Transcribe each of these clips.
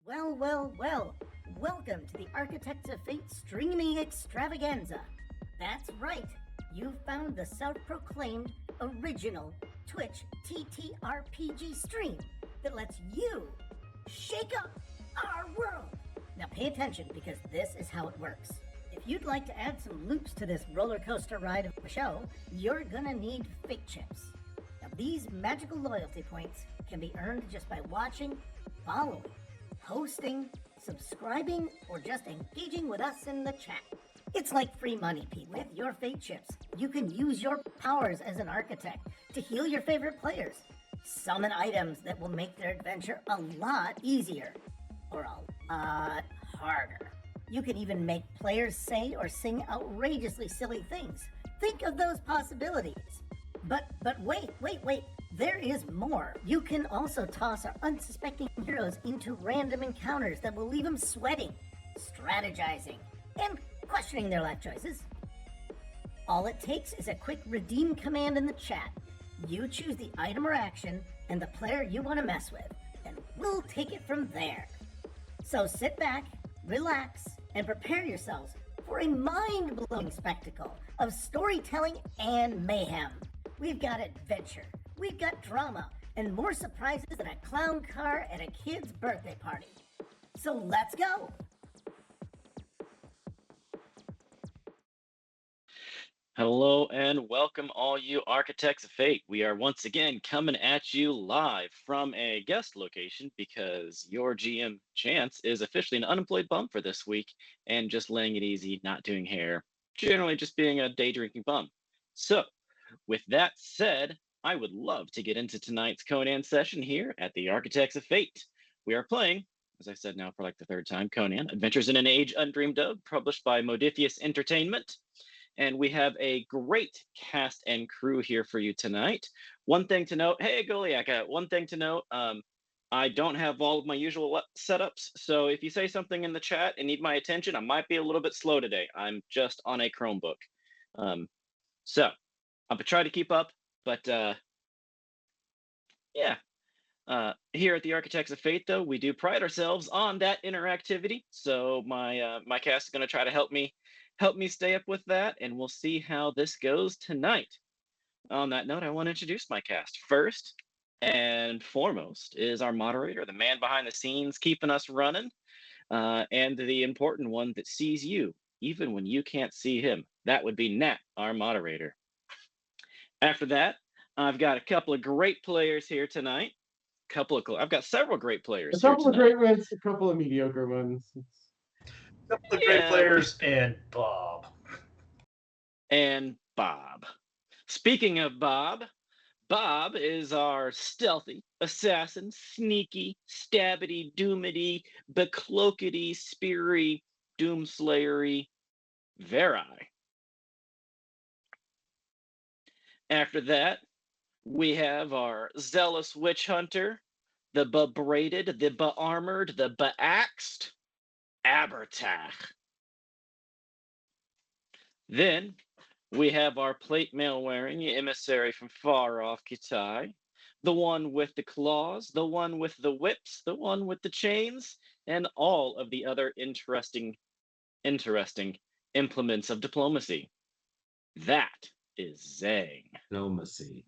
Well, well, well. Welcome to the Architects of Fate streaming extravaganza. That's right. You found the self-proclaimed original Twitch TTRPG stream that lets you shake up our world. Now pay attention because this is how it works. If you'd like to add some loops to this roller coaster ride of a show, you're gonna need fate chips. Now these magical loyalty points can be earned just by watching, following, hosting, subscribing, or just engaging with us in the chat. It's like free money, Pete. With your fate chips, you can use your powers as an architect to heal your favorite players, summon items that will make their adventure a lot easier, or a lot harder. You can even make players say or sing outrageously silly things. Think of those possibilities. But wait. There is more. You can also toss our unsuspecting heroes into random encounters that will leave them sweating, strategizing, and questioning their life choices. All it takes is a quick redeem command in the chat. You choose the item or action and the player you want to mess with, and we'll take it from there. So sit back, relax, and prepare yourselves for a mind-blowing spectacle of storytelling and mayhem. We've got adventure, we've got drama, and more surprises than a clown car at a kid's birthday party. So let's go! Hello and welcome all you Architects of Fate. We are once again coming at you live from a guest location because your GM Chance is officially an unemployed bum for this week and just laying it easy, not doing hair, generally just being a day drinking bum. So, with that said, I would love to get into tonight's Conan session here at the Architects of Fate. We are playing, as I said now for like the third time, Conan, Adventures in an Age Undreamed of, published by Modiphius Entertainment. And we have a great cast and crew here for you tonight. One thing to note, hey Goliath, one thing to note, I don't have all of my usual setups, so if you say something in the chat and need my attention, I might be a little bit slow today. I'm just on a Chromebook. So I'm gonna try to keep up, but yeah. Here at the Architects of Fate, though, we do pride ourselves on that interactivity. So my cast is gonna try to help me stay up with that, and we'll see how this goes tonight. On that note, I want to introduce my cast. First and foremost is our moderator, the man behind the scenes keeping us running, and the important one that sees you, even when you can't see him. That would be Nat, our moderator. After that, I've got a couple of great players here tonight. I've got several great players. A couple of great ones, a couple of mediocre ones. A couple of great players, and Bob. Speaking of Bob, Bob is our stealthy, assassin, sneaky, stabbity, doomity, becloakity, speary, doomslayery, Veri. After that, we have our zealous witch hunter, the bebraided, the bearmored, the beaxed, Abertach. Then we have our plate mail wearing emissary from far off Kitai, the one with the claws, the one with the whips, the one with the chains, and all of the other interesting implements of diplomacy. That is Zang. Diplomacy.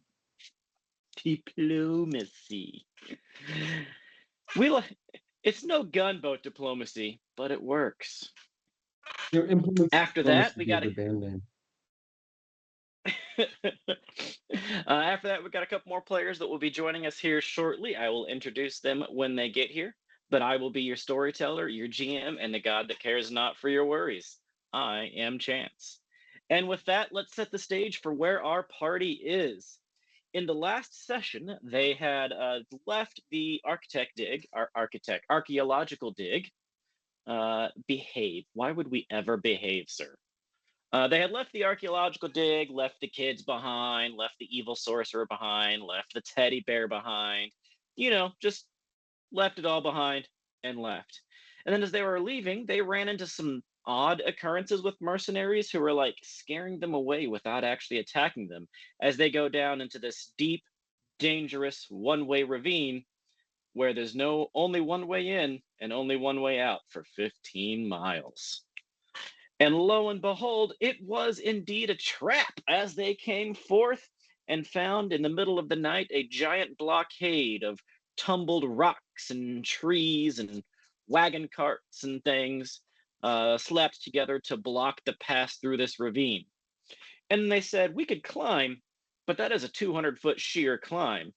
It's no gunboat diplomacy, but it works. After that, we got a band name. After that, we've got a couple more players that will be joining us here shortly. I will introduce them when they get here, but I will be your storyteller, your GM, and the god that cares not for your worries. I am Chance. And with that, let's set the stage for where our party is. In the last session, they had left the archaeological dig. Behave. Why would we ever behave, sir? They had left the archaeological dig, left the kids behind, left the evil sorcerer behind, left the teddy bear behind. Just left it all behind and left. And then as they were leaving, they ran into some odd occurrences with mercenaries who were like scaring them away without actually attacking them as they go down into this deep, dangerous one-way ravine where there's only one way in and only one way out for 15 miles. And lo and behold, it was indeed a trap as they came forth and found in the middle of the night a giant blockade of tumbled rocks and trees and wagon carts and things slapped together to block the pass through this ravine. And they said, we could climb, but that is a 200-foot sheer climb.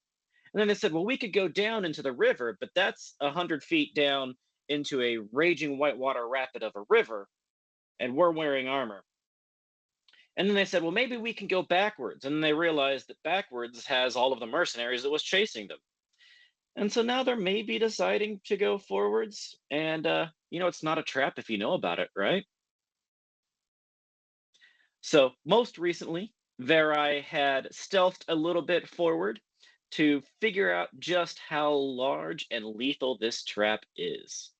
And then they said, well, we could go down into the river, but that's 100 feet down into a raging whitewater rapid of a river, and we're wearing armor. And then they said, well, maybe we can go backwards. And then they realized that backwards has all of the mercenaries that was chasing them. And so now they're maybe deciding to go forwards. And, it's not a trap if you know about it, right? So most recently, Verai had stealthed a little bit forward to figure out just how large and lethal this trap is.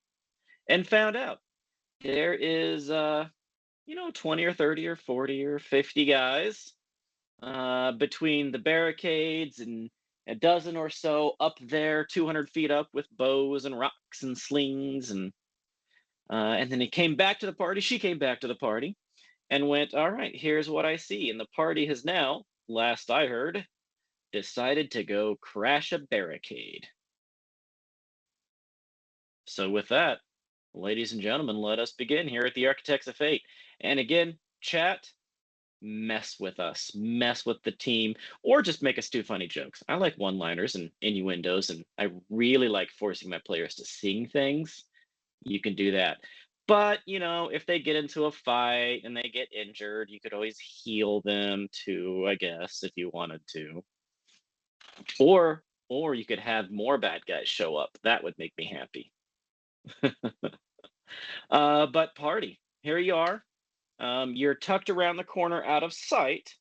And found out there is 20 or 30 or 40 or 50 guys between the barricades and a dozen or so up there, 200 feet up with bows and rocks and slings. And then she came back to the party and went, all right, here's what I see. And the party has now, last I heard, decided to go crash a barricade. So with that, ladies and gentlemen, let us begin here at the Architects of Fate. And again, chat, mess with us, mess with the team, or just make us do funny jokes. I like one-liners and innuendos, and I really like forcing my players to sing things. You can do that. But, if they get into a fight and they get injured, you could always heal them too, I guess, if you wanted to. Or you could have more bad guys show up. That would make me happy. But party, here you are. You're tucked around the corner out of sight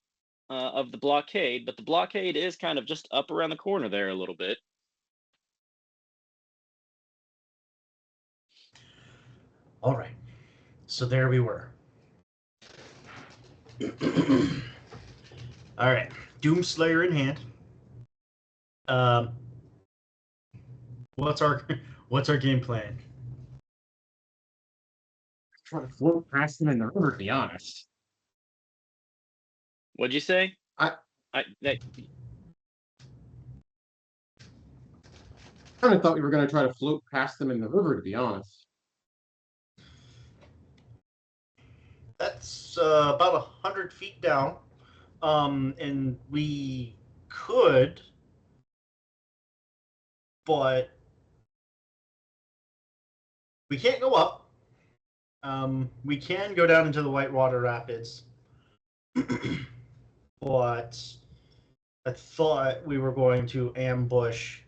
of the blockade, but the blockade is kind of just up around the corner there a little bit. All right. So there we were. All right. Doomslayer in hand. What's our game plan? Try to float past them in the river, to be honest. What'd you say? I kind of thought we were going to try to float past them in the river, to be honest. That's about 100 feet down, and we could, but we can't go up. We can go down into the Whitewater Rapids, but I thought we were going to ambush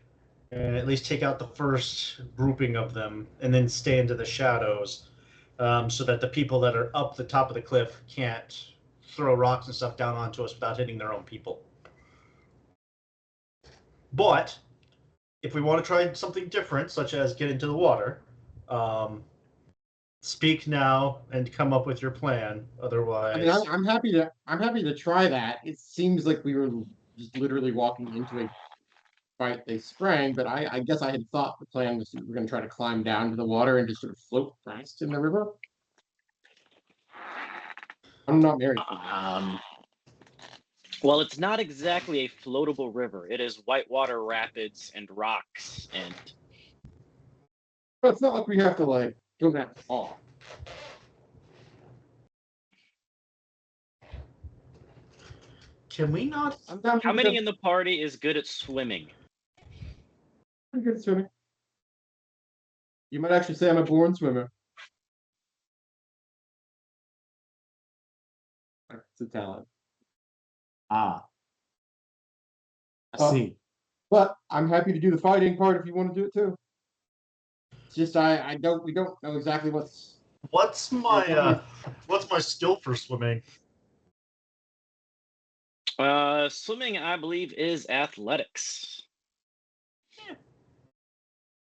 and at least take out the first grouping of them, and then stay into the shadows. So that the people that are up the top of the cliff can't throw rocks and stuff down onto us without hitting their own people. But if we want to try something different, such as get into the water, speak now and come up with your plan. Otherwise, I mean, I'm happy to try that. It seems like we were just literally walking into a fight they sprang, but I guess I had thought the plan was we were going to try to climb down to the water and just sort of float past in the river. I'm not married. Well, it's not exactly a floatable river. It is whitewater rapids and rocks and. But it's not like we have to go that far. can we not? How many in the party is good at swimming? Pretty good at swimming. You might actually say I'm a born swimmer. It's a talent. I see. But I'm happy to do the fighting part if you want to do it too. It's just we don't know exactly what's my skill for swimming? Swimming, I believe, is athletics. Yeah.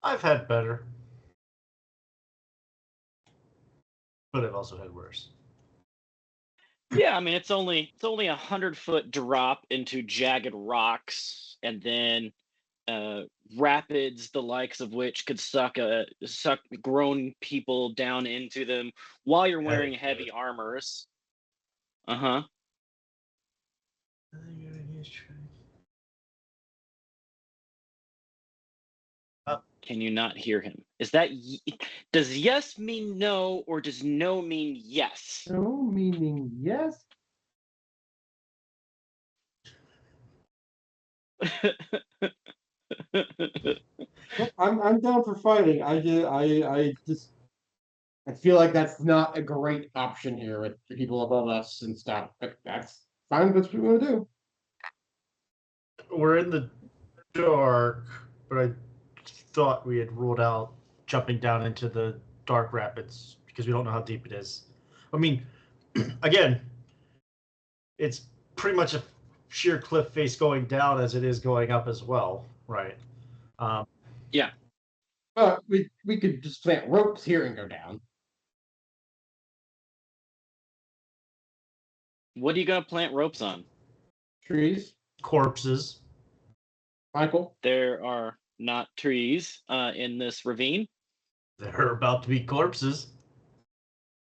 I've had better, but I've also had worse. Yeah, I mean it's only 100-foot drop into jagged rocks, and then rapids, the likes of which could suck grown people down into them while you're wearing heavy armors. Uh-huh. Can you not hear him? Is that does yes mean no, or does no mean yes? No meaning yes. I'm down for fighting. I feel like that's not a great option here with the people above us and stuff. But that's fine. That's what we want to do. We're in the dark, but I thought we had ruled out jumping down into the dark rapids because we don't know how deep it is. I mean, again, it's pretty much a sheer cliff face going down as it is going up as well, right? Yeah. We could just plant ropes here and go down. What are you gonna plant ropes on? Trees. Corpses. Michael? There are not trees in this ravine. There are about to be corpses.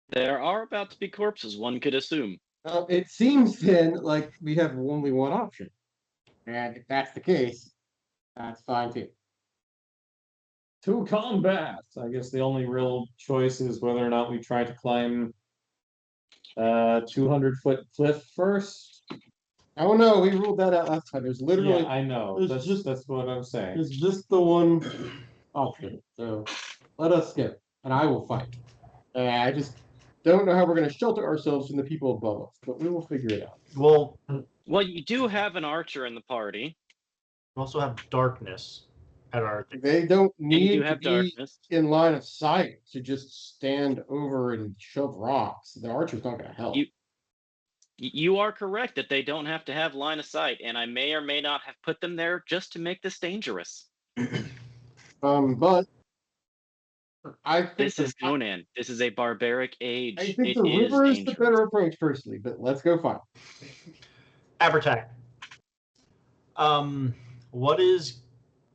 There are about to be corpses, one could assume. It seems then like we have only one option. And if that's the case, that's fine too. To combat. I guess the only real choice is whether or not we try to climb 200-foot cliff first. Oh no, we ruled that out last time. There's literally Yeah, I know. That's what I'm saying. there's just the one option. So let us skip, and I will fight. I just don't know how we're going to shelter ourselves from the people above us, but we will figure it out. Well, you do have an archer in the party. we also have darkness at our. They don't And you need do to have be darkness. in line of sight to just stand over and shove rocks. The archer's not going to help. You are correct that they don't have to have line of sight, and I may or may not have put them there just to make this dangerous. But I think This is Conan. This is a barbaric age. I think It the river is the dangerous. better approach, personally. But let's go fight. Abertag. What is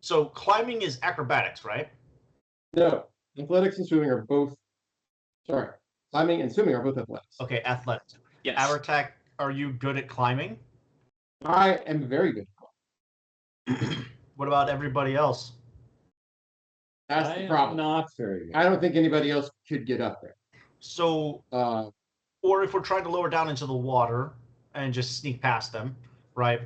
so climbing is acrobatics, right? No, athletics and swimming are both. Sorry, climbing and swimming are both athletics. Okay, athletics. Yes. Abertag, are you good at climbing? I am very good. What about everybody else? That's I the am problem. not very good. I don't think anybody else could get up there. So, or if we're trying to lower down into the water and just sneak past them, right?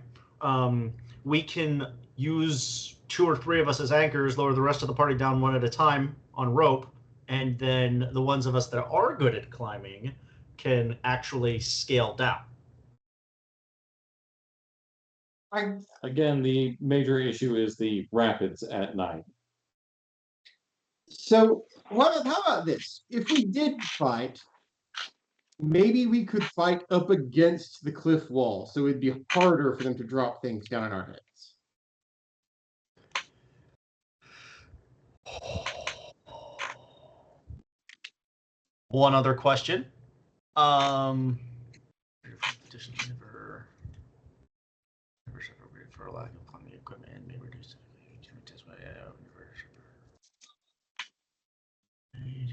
We can use 2 or 3 of us as anchors, lower the rest of the party down one at a time on rope, and then the ones of us that are good at climbing can actually scale down. Again, the major issue is the rapids at night. So how about this? If we did fight, maybe we could fight up against the cliff wall, so it'd be harder for them to drop things down on our heads. One other question. For lack of climbing equipment and may reduce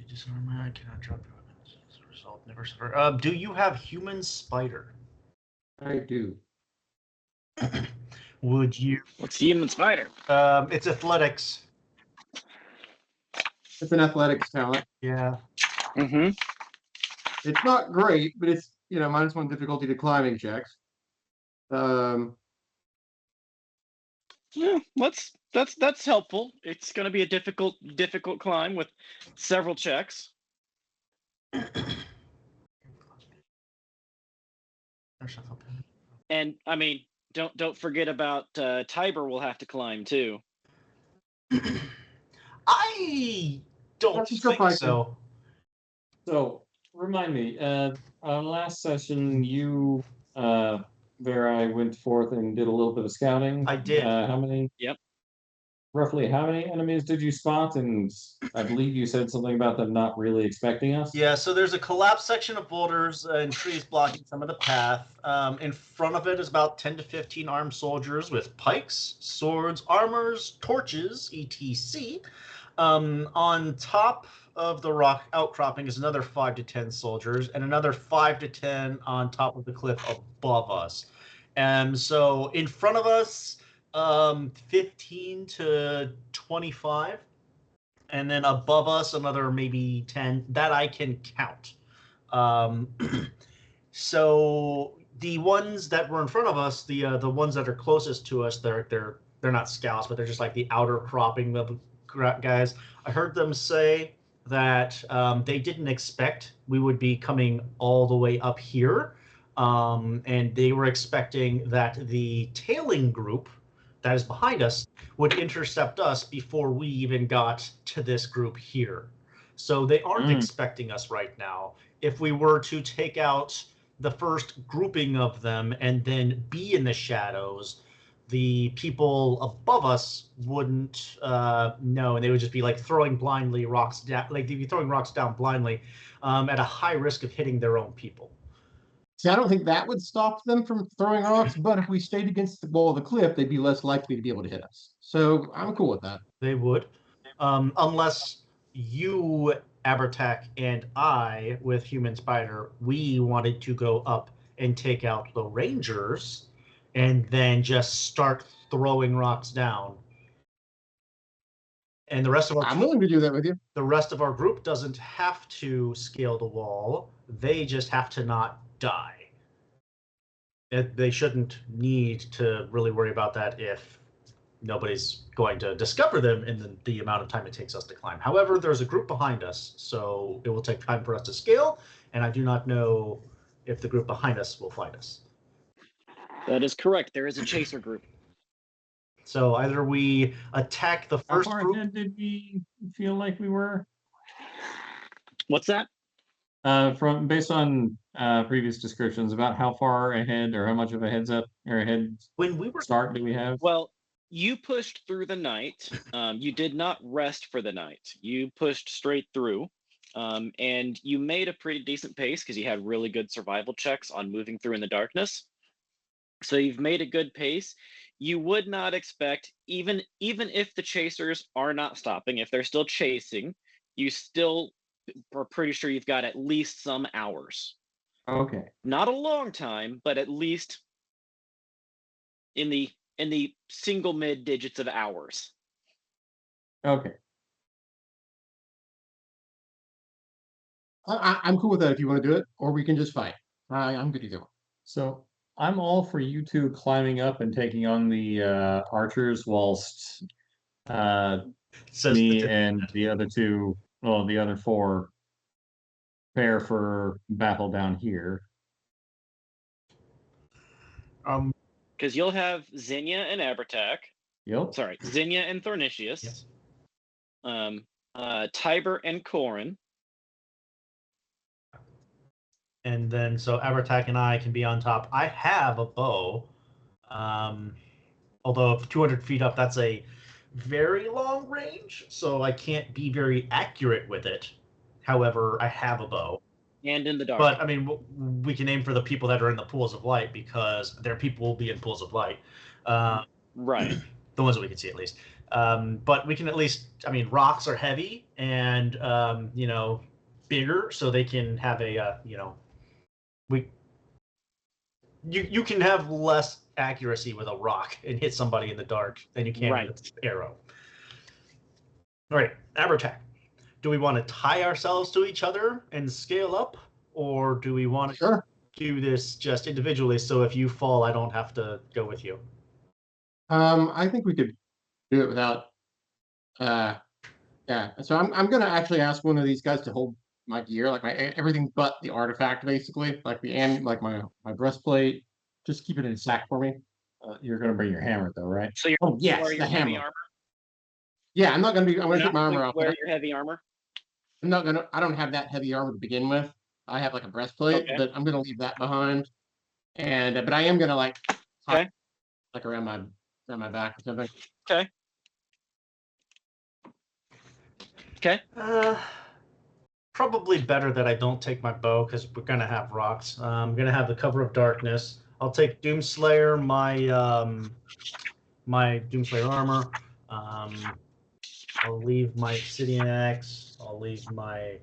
disarm. I cannot drop weapons. As a result, never suffer. Do you have human spider? I do. Would you? What's human spider? It's athletics. It's an athletics talent. Yeah. Mm-hmm. It's not great, but it's -1 difficulty to climbing checks. Yeah, that's helpful. It's going to be a difficult climb with several checks. And I mean, don't forget about Tiber will have to climb too. I don't Let's just go think fight so. So remind me, last session you Vera went forth and did a little bit of scouting. I did. How many? Yep. roughly how many enemies did you spot? And I believe you said something about them not really expecting us. Yeah, so there's a collapsed section of boulders and trees blocking some of the path. In front of it is about 10 to 15 armed soldiers with pikes, swords, armors, torches, etc. On top of the rock outcropping is another 5 to 10 soldiers and another 5 to 10 on top of the cliff above us. And so in front of us, 15 to 25. And then above us, another maybe 10 that I can count. So the ones that were in front of us, the ones that are closest to us, they're not scouts, but they're just like the outer cropping of guys. I heard them say that they didn't expect we would be coming all the way up here, and they were expecting that the tailing group that is behind us would intercept us before we even got to this group here. So they aren't expecting us right now. If we were to take out the first grouping of them and then be in the shadows, the people above us wouldn't know, and they would just be like throwing blindly rocks down, like they'd be throwing rocks down blindly at a high risk of hitting their own people. See, I don't think that would stop them from throwing rocks, but if we stayed against the wall of the cliff, they'd be less likely to be able to hit us. So I'm cool with that. They would, unless you, Abertac, and I, with Human Spider, we wanted to go up and take out the Rangers and then just start throwing rocks down. And the rest of I'm willing to do that with you. The rest of our group doesn't have to scale the wall. They just have to not die. They shouldn't need to really worry about that if nobody's going to discover them in the amount of time it takes us to climb. However, there's a group behind us, so it will take time for us to scale, and I do not know if the group behind us will find us. That is correct. There is a chaser group. So either we attack the first How far group. ahead did we feel like we were? What's that? From based on previous descriptions, about how far ahead or how much of a heads up or a head When we were start do we have? Well, you pushed through the night. You did not rest for the night. You pushed straight through, and you made a pretty decent pace because you had really good survival checks on moving through in the darkness. So you've made a good pace. You would not expect, even if the chasers are not stopping, if they're still chasing, you still are pretty sure you've got at least some hours. Okay. Not a long time, but at least in the single mid digits of hours. Okay. I'm cool with that if you want to do it, or we can just fight. I'm good either way. So I'm all for you two climbing up and taking on the archers, whilst me and the other two, well, the other four, prepare for battle down here. Because you'll have Zinnia and Abertac. Yep. Sorry, Zinnia and Thornicius. Yes. Tiber and Corin. And then so Abertac and I can be on top. I have a bow. Although 200 feet up, that's a very long range, so I can't be very accurate with it. However, I have a bow. And in the dark. But I mean, we can aim for the people that are in the pools of light because their people will be in pools of light. Right. The ones that we can see at least. But we can at least, I mean, rocks are heavy and, bigger, so they can have a, you can have less accuracy with a rock and hit somebody in the dark than you can with an arrow. All right, Abertac. Do we want to tie ourselves to each other and scale up, or do we want to do this just individually so if you fall, I don't have to go with you? I think we could do it without. Yeah. So I'm gonna actually ask one of these guys to hold my gear, like my everything but the artifact, basically, like my breastplate. Just keep it in a sack for me. You're gonna bring your hammer though, right? So you're yes, the hammer. Armor? Yeah, I'm gonna take my armor off. Wear your heavy armor. I don't have that heavy armor to begin with. I have like a breastplate, but I'm gonna leave that behind. And but I am gonna like around my back or something. Okay. Okay. Probably better that I don't take my bow because we're gonna have rocks. I'm gonna have the cover of darkness. I'll take Doomslayer, my Doomslayer armor. I'll leave my obsidian axe. I'll leave my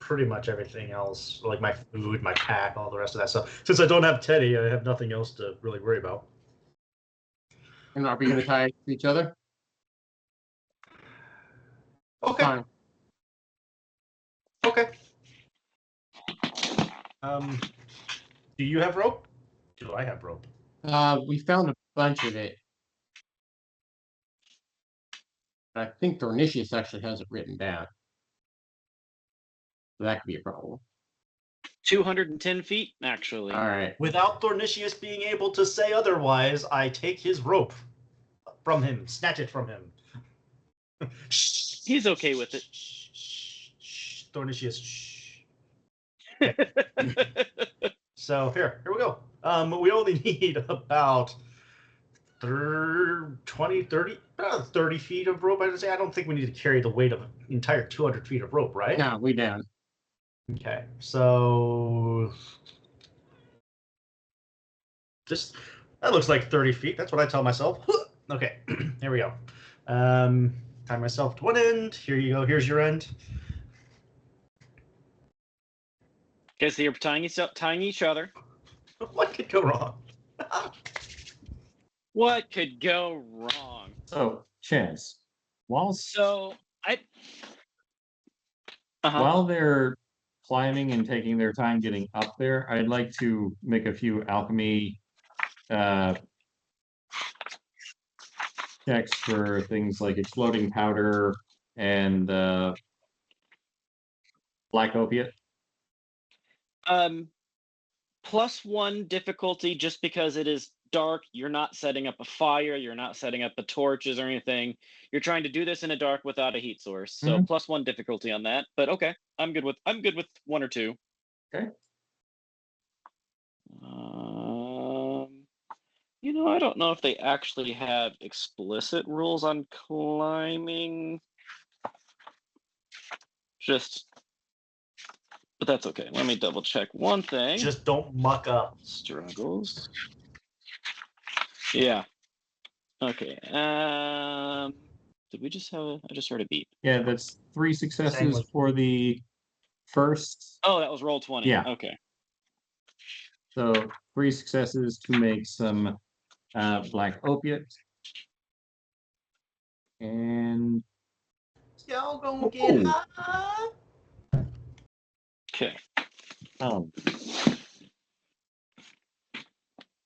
pretty much everything else, like my food, my pack, all the rest of that stuff. Since I don't have Teddy, I have nothing else to really worry about. And are we going to tie to each other? Okay. Fine. Okay. Do you have rope? Do I have rope? We found a bunch of it. I think Thornicius actually has it written down. So that could be a problem. 210 feet, actually. All right. Without Thornicius being able to say otherwise, I take his rope from him, snatch it from him. He's okay with it. Thornicius, shh. So here we go. We only need about 30 feet of rope. I would say. I don't think we need to carry the weight of an entire 200 feet of rope, right? No, we don't. Okay, so that looks like 30 feet. That's what I tell myself. Okay, here we go. Tie myself to one end. Here you go. Here's your end. Okay, so you're tying each other. What could go wrong? What could go wrong? So, Chance, while while they're climbing and taking their time getting up there, I'd like to make a few alchemy checks for things like exploding powder and black opiate. +1 difficulty just because it is dark. You're not setting up a fire. You're not setting up the torches or anything. You're trying to do this in a dark without a heat source. So +1 difficulty on that. But okay, I'm good with 1 or 2. Okay. I don't know if they actually have explicit rules on climbing. But that's okay. Let me double check one thing. Just don't muck up. Struggles. Yeah. Okay. Did we just have I just heard a beep. Yeah, that's 3 successes for the first. Oh, that was roll 20. Yeah. Okay. So 3 successes to make some black opiate. And Y'all gonna get high. Okay.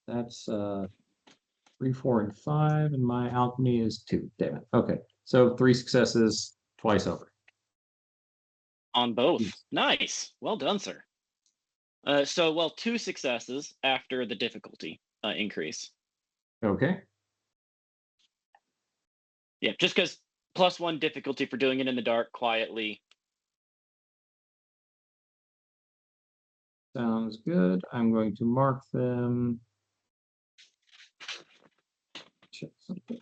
That's 3, 4, and 5, and my alchemy is 2. Damn it. Okay. So 3 successes twice over. On both. Nice. Well done, sir. 2 successes after the difficulty increase. Okay. Yeah, just because +1 difficulty for doing it in the dark quietly. Sounds good. I'm going to mark them. Check something.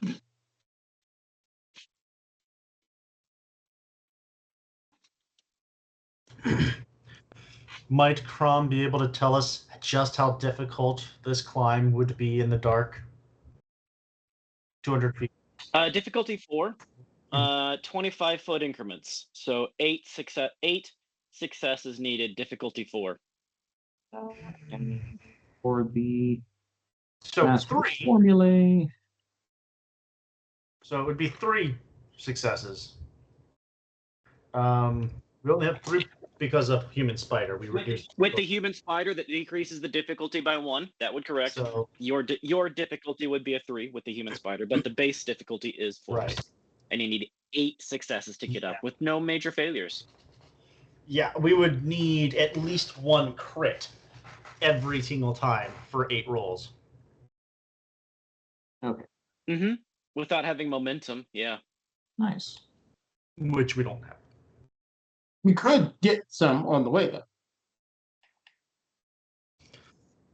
Might Crom be able to tell us just how difficult this climb would be in the dark? 200 feet. Difficulty 4, 25-foot increments. So 8 successes needed. Difficulty 4. And for the So 3 formulae. So it would be 3 successes. We only have 3 because of human spider. We reduced with the human spider that decreases the difficulty by 1. That would correct. So your difficulty would be a 3 with the human spider, but the base difficulty is 4. right. And you need 8 successes to get up with no major failures. Yeah, we would need at least 1 crit every single time for 8 rolls. Okay. Mm-hmm. Without having momentum, yeah. Nice. Which we don't have. We could get some on the way, though.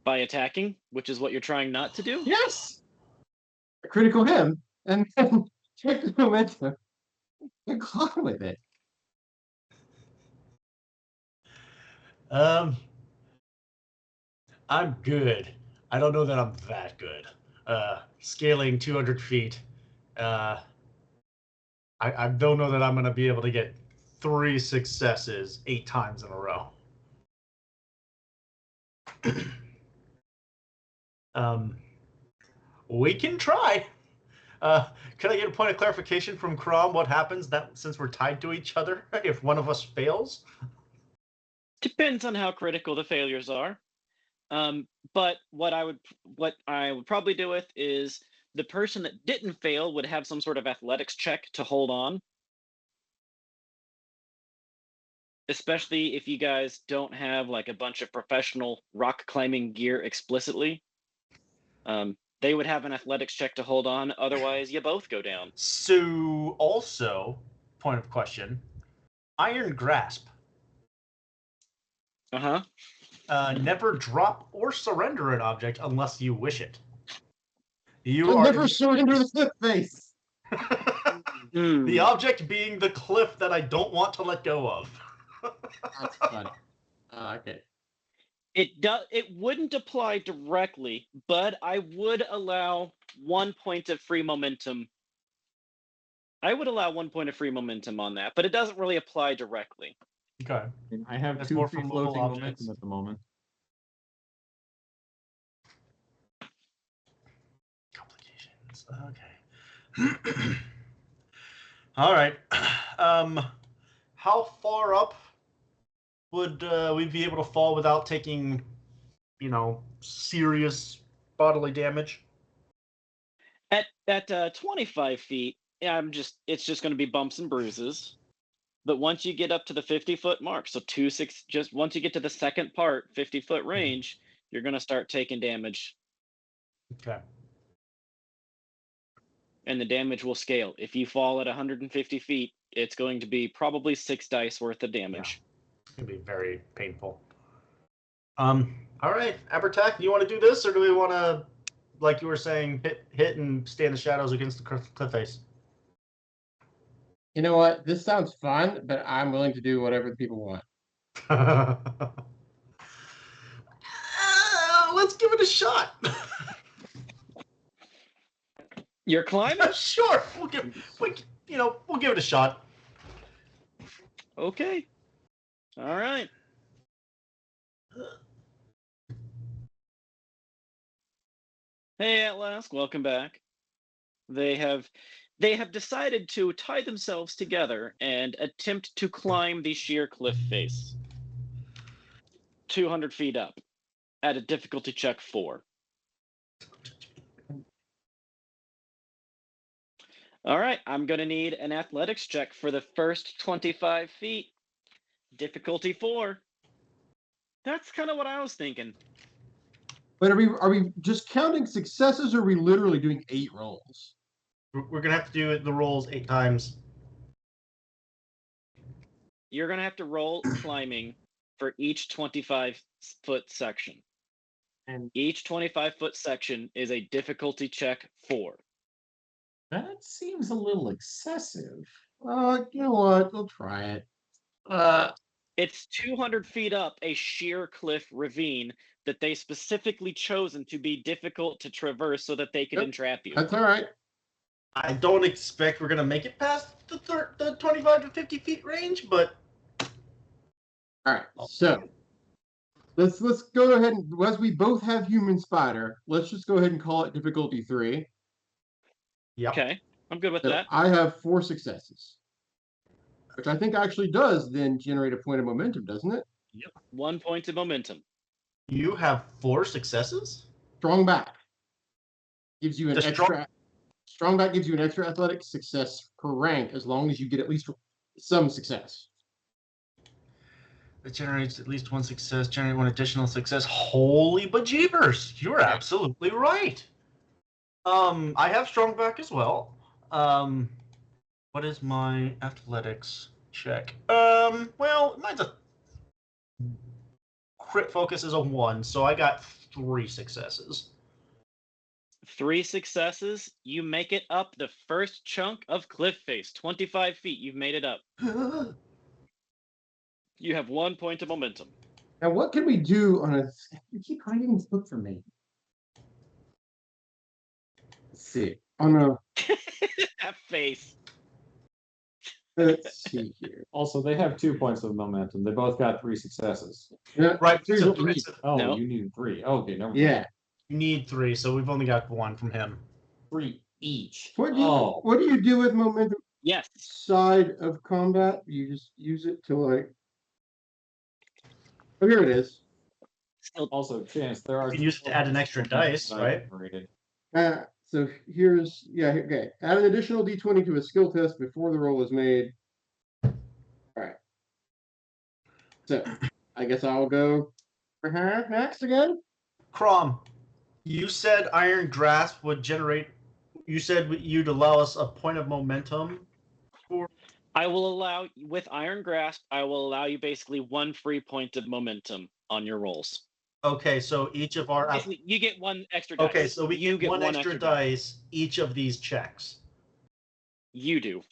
By attacking, which is what you're trying not to do? Yes! A critical him, and then check the momentum. What's wrong with it? I'm good. I don't know that I'm that good. Scaling 200 feet. I don't know that I'm going to be able to get 3 successes 8 times in a row. We can try. Could I get a point of clarification from Crom? What happens that since we're tied to each other if one of us fails? Depends on how critical the failures are. But what I would probably do with is the person that didn't fail would have some sort of athletics check to hold on. Especially if you guys don't have like a bunch of professional rock climbing gear explicitly. They would have an athletics check to hold on. Otherwise, you both go down. So, also, point of question, Iron Grasp. Never drop or surrender an object unless you wish it. I'll never surrender the cliff face. The object being the cliff that I don't want to let go of. That's funny. Okay. It wouldn't apply directly, but I would allow 1 point of free momentum. I would allow 1 point of free momentum on that, but it doesn't really apply directly. Okay. I have That's 2 more free for floating movable objects. momentum at the moment. Complications. Okay. All right. How far up would we be able to fall without taking, serious bodily damage? At 25 feet, it's just going to be bumps and bruises. But once you get up to the 50-foot mark, so just once you get to the second part, 50-foot range, you're going to start taking damage. Okay. And the damage will scale. If you fall at 150 feet, it's going to be probably 6 dice worth of damage. Yeah. It's going to be very painful. All right, Abertac, do you want to do this, or do we want to, like you were saying, hit and stay in the shadows against the cliff face? You know what? This sounds fun, but I'm willing to do whatever the people want. Let's give it a shot. You're climbing? Sure, we'll give it a shot. Okay. All right. Hey, Atlas, welcome back. They have decided to tie themselves together and attempt to climb the sheer cliff face. 200 feet up at a difficulty check 4. All right, I'm going to need an athletics check for the first 25 feet. Difficulty 4. That's kind of what I was thinking. But are we just counting successes, or are we literally doing 8 rolls? We're going to have to do the rolls 8 times. You're going to have to roll climbing for each 25-foot section. And each 25-foot section is a difficulty check 4. That seems a little excessive. You know what? We'll try it. It's 200 feet up a sheer cliff ravine that they specifically chosen to be difficult to traverse so that they could entrap you. That's all right. I don't expect we're going to make it past the 25 to 50 feet range, but... All right, so let's go ahead and, as we both have human spider, let's just go ahead and call it difficulty 3. Yeah. Okay, I'm good with So that. I have 4 successes, which I think actually does then generate a point of momentum, doesn't it? Yep. 1 point of momentum. You have 4 successes? Strong back gives you an extra. Strong back gives you an extra athletic success per rank as long as you get at least some success. It generates at least 1 success, generate 1 additional success. Holy bejeebers! You're absolutely right. I have strong back as well. What is my athletics check? Well, mine's a crit focus is a 1, so I got 3 successes. 3 successes. You make it up the first chunk of cliff face, 25 feet. You've made it up. You have 1 point of momentum. Now, what can we do on a? You keep hiding this book from me. Let's see. On a. That face. Let's see here. Also, they have 2 points of momentum. They both got 3 successes. Yeah, Right. here's So what we need. Oh, No. you needed 3. Okay, never mind. Yeah. you need 3, so we've only got 1 from him. 3 each. What do you Oh, What do you do with momentum Yes. side of combat? You just use it to like. Oh, here it is. Still, also, Chance, there are. You can use it to add an extra dice, right? So here's okay. Add an additional d20 to a skill test before the roll is made. All right. So I guess I'll go for her next again. Crom, you said Iron Grasp would generate. You said you'd allow us a point of momentum. I will allow, with Iron Grasp, I will allow you basically 1 free point of momentum on your rolls. Okay, so each of our. Basically, you get 1 extra dice. Okay, so we you get one extra dice each of these checks. You do.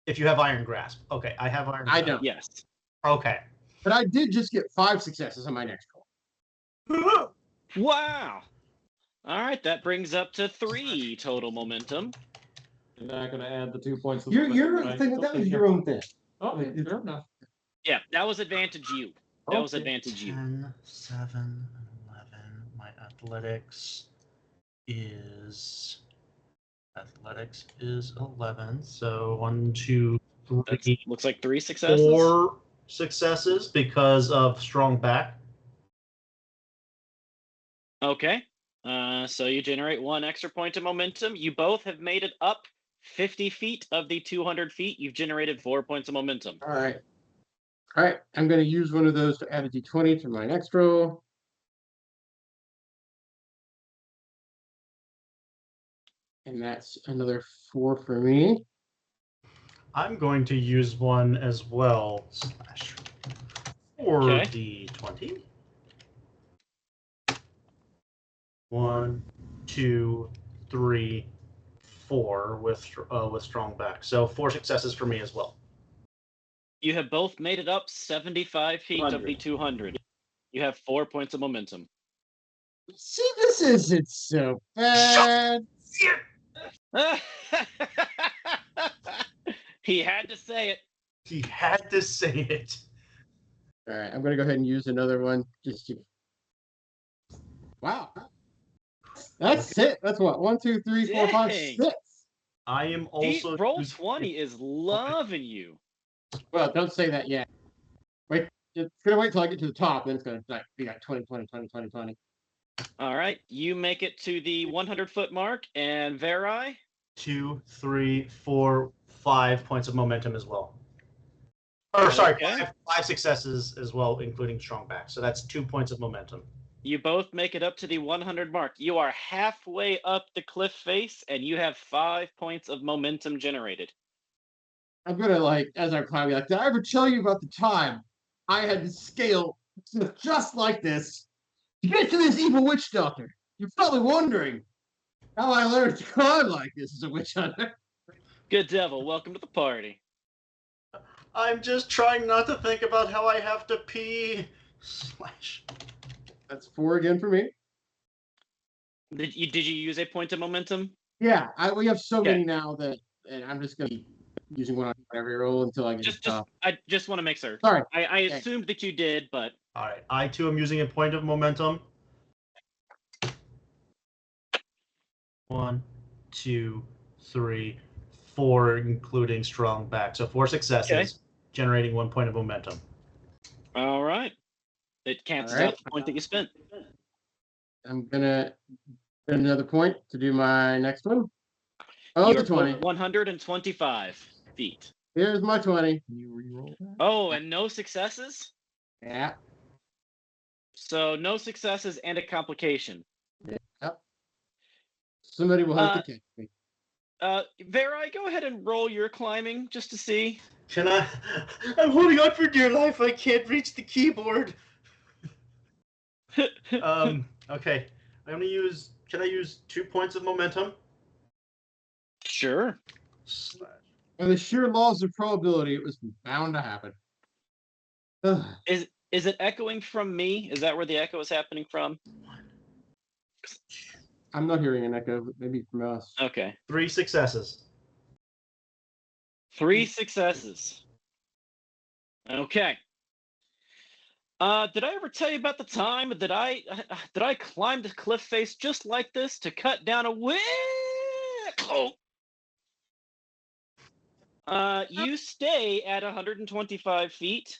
If you have Iron Grasp. Okay, I have Iron I Grasp. don't. Yes. Okay. But I did just get 5 successes on my next roll. Wow. All right, that brings up to 3 total momentum. You're not going to add the 2 points of You're momentum, right? thinking that was Okay, your own thing. Okay, fair enough. Yeah, that was advantage you. That was Okay. advantage you. 10, 7, 11. My athletics is 11. So 1, 2, 3. Looks like 3 successes. 4 successes because of strong back. Okay. So you generate 1 extra point of momentum. You both have made it up 50 feet of the 200 feet. You've generated 4 points of momentum. All right. All right. I'm going to use one of those to add a d20 to my next roll. And that's another 4 for me. I'm going to use one as well. Slash 4d20. 1, 2, 3, 4 with strong back. So 4 successes for me as well. You have both made it up 75 feet of the 200. You have 4 points of momentum. See, this isn't so bad. He had to say it. He had to say it. All right. I'm going to go ahead and use another one. Just to... Wow. That's it. That's what? 1, 2, 3, 4, 5, Dang. 6. I am also Roll 20 is loving you. Well, don't say that yet. Wait. It's going to wait till I get to the top. Then it's going to be like 20, 20, 20, 20, 20. All right. You make it to the 100-foot mark, and Verai? 2, 3, 4, 5 points of momentum as well. Or sorry, Okay. 5 successes as well, including strong back. So that's 2 points of momentum. You both make it up to the 100 mark. You are halfway up the cliff face, and you have 5 points of momentum generated. I'm going to, like, as I'm climbing, like, did I ever tell you about the time I had to scale just like this to get to this evil witch doctor? You're probably wondering how I learned to climb like this as a witch hunter. Good devil, welcome to the party. I'm just trying not to think about how I have to pee. Slash. That's 4 again for me. Did you use a point of momentum? Yeah, we have so Okay. many now that and I'm just going to be using one on every roll until I get to the top. I just want to make sure. Sorry. I assumed that you did, but All right, I too am using a point of momentum. 1, 2, 3, 4, including strong back. So 4 successes, Okay. generating 1 point of momentum. all right. It cancels All right. out the point that you spent. I'm going to spend another point to do my next one. Oh, You're the 20. both 125 feet. Here's my 20. Can you re-roll that? Oh, and no successes? Yeah. So no successes and a complication. Yep. Somebody will have to catch me. Verai, go ahead and roll your climbing just to see. Can I? I'm holding on for dear life. I can't reach the keyboard. Okay. I'm gonna use. Can I use 2 points of momentum? Sure. By the sheer laws of probability, it was bound to happen. Ugh. Is it echoing from me? Is that where the echo is happening from? I'm not hearing an echo, but maybe from us. Okay. 3 successes. 3 successes. Okay. Did I ever tell you about the time that I climbed a cliff face just like this to cut down a you stay at 125 feet.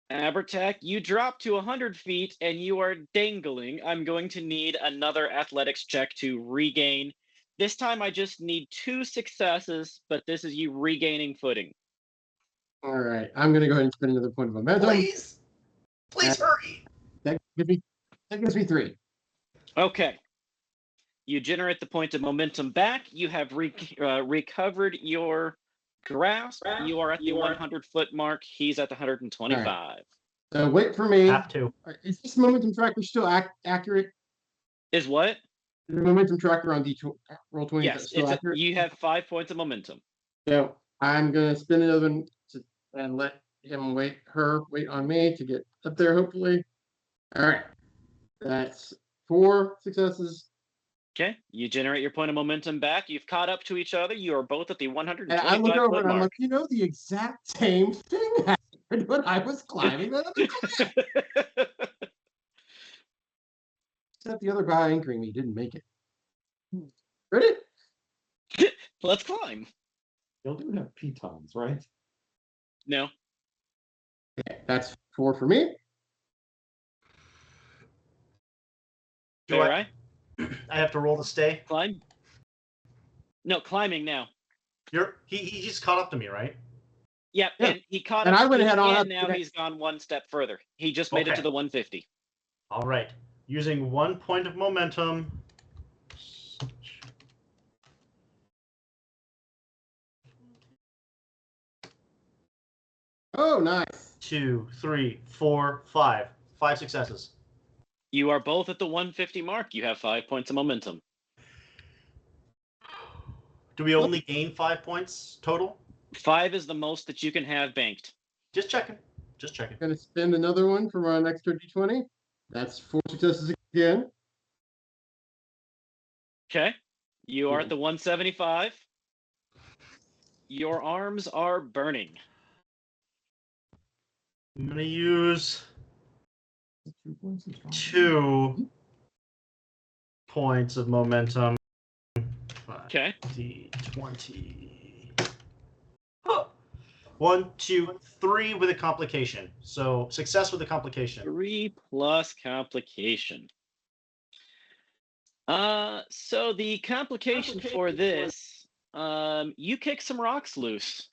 Abertac, you drop to 100 feet and you are dangling. I'm going to need another athletics check to regain. This time I just need 2 successes, but this is you regaining footing. All right, I'm going to go ahead and spend another point of momentum. Please hurry. That gives me 3. Okay. You generate the point of momentum back. You have recovered your grasp. You are at the 100-foot mark. He's at the 125. Right. So wait for me. Have to. Is this momentum tracker still accurate? Is what? The momentum tracker on Roll20 Yes, is still accurate? you have 5 points of momentum. So I'm going to spin another one and let him wait on me to get up there, hopefully. All right. That's 4 successes. Okay, you generate your point of momentum back. You've caught up to each other. You are both at the 125 And I look over foot and I'm mark. like, the exact same thing happened when I was climbing the other cliff. Except the other guy anchoring me didn't make it. Ready? Let's climb. You'll do have pitons, right? No. Okay, that's 4 for me. Do I I have to roll to stay? climb? No, climbing now. He just caught up to me, right? Yep, Yeah. and he caught And up I went to ahead you, on up and now to he's gone 1 step further. He just made it to Okay. the 150. All right. Using 1 point of momentum. Oh, nice. 2, 3, 4, 5. 5 successes. You are both at the 150 mark. You have 5 points of momentum. Do we only gain 5 points total? 5 is the most that you can have banked. Just checking. Just checking. Going to spend another one for my extra d20. That's 4 successes again. Okay. You are at the 175. Your arms are burning. I'm going to use 2 points is fine. 2 points of momentum. Okay. D20. Oh. 1, 2, 3 with a complication. So success with a complication. 3 plus complication. So the complication for this, you kick some rocks loose.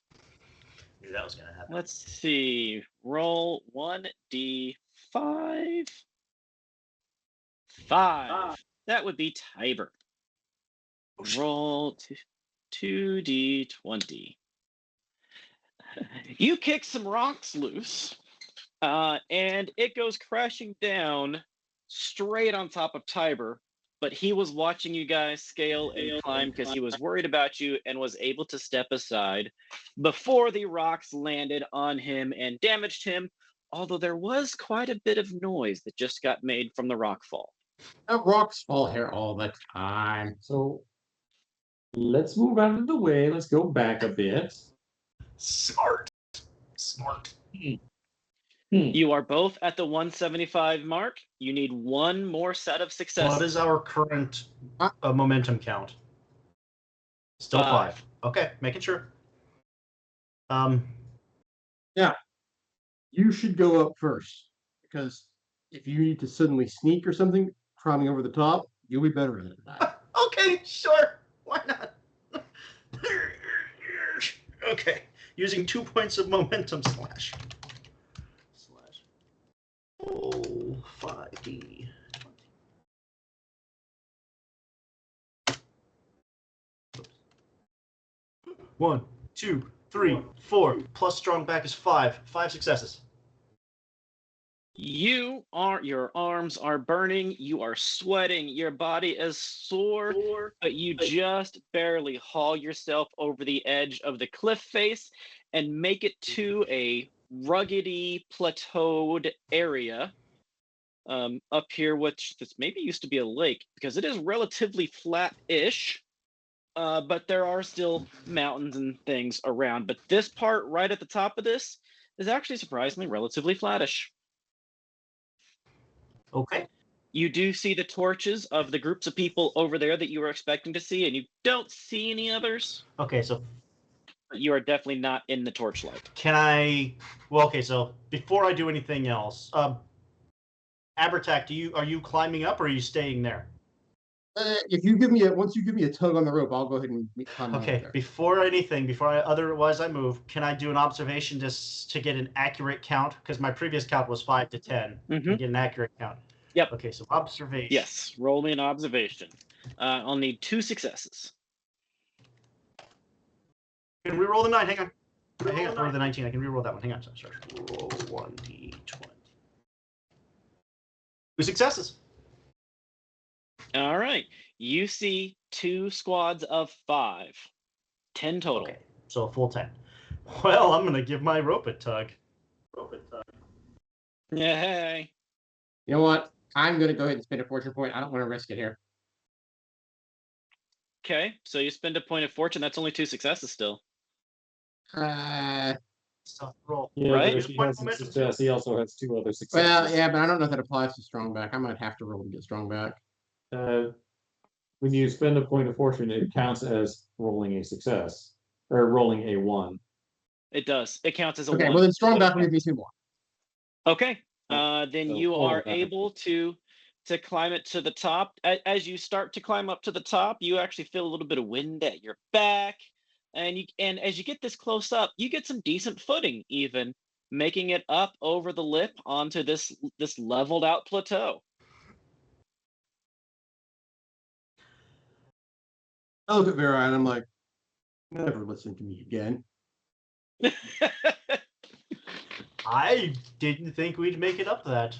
Knew that was going to happen. Let's see. Roll 1d5. 5. That would be Tiber. Roll 2d20. You kick some rocks loose, and it goes crashing down straight on top of Tiber. But he was watching you guys scale and climb because he was worried about you and was able to step aside before the rocks landed on him and damaged him, although there was quite a bit of noise that just got made from the rock fall. Rocks fall here all the time. So let's move out of the way. Let's go back a bit. Smart. You are both at the 175 mark. You need 1 more set of successes. What is our current momentum count? Still 5. Okay, making sure. Yeah. You should go up first, because if you need to suddenly sneak or something, climbing over the top, you'll be better at it than I. Okay, sure. Why not? Okay, using 2 points of momentum slash. Oh, 5d20. 1, 2, 3, 4. Plus strong back is 5. 5 successes. Your arms are burning, you are sweating, your body is sore, but you just barely haul yourself over the edge of the cliff face and make it to a ruggedy, plateaued area up here, which this maybe used to be a lake because it is relatively flat-ish. But there are still mountains and things around. But this part right at the top of this is actually surprisingly relatively flattish. Okay. You do see the torches of the groups of people over there that you were expecting to see, and you don't see any others. Okay, so But you are definitely not in the torchlight. can I? Well, okay. So before I do anything else, Abertac, are you climbing up or are you staying there? If once you give me a tug on the rope, I'll go ahead and climb on Okay. there. Before I move, can I do an observation just to get an accurate count? Because my previous count was 5 to 10. Mhm. To get an accurate count. Yep. Okay, so observation. Yes, roll me an observation. I'll need 2 successes. Can we roll the 9? Hang on. Hang on. Or the 19. I can re-roll that one. Hang on. Sorry. Roll 1d20. 2 successes. All right. You see 2 squads of 5. 10 total. Okay, so a full 10. Well, I'm going to give my rope a tug. Yay. You know what? I'm going to go ahead and spend a fortune point. I don't want to risk it here. Okay, so you spend a point of fortune. That's only 2 successes still. So roll. Yeah, Right? but if he has some success, he also has 2 other successes. Well, yeah, but I don't know if that applies to strong back. I might have to roll to get strong back. When you spend a point of fortune, it counts as rolling a success or rolling a 1. It does. It counts as a Okay, 1. well then strong back will give me 2 more. Okay. Then So you all are of that. able to climb it to the top. As you start to climb up to the top, you actually feel a little bit of wind at your back, and as you get this close up, you get some decent footing, even making it up over the lip onto this leveled out plateau. I look at Vera and I'm like, never listen to me again. I didn't think we'd make it up that.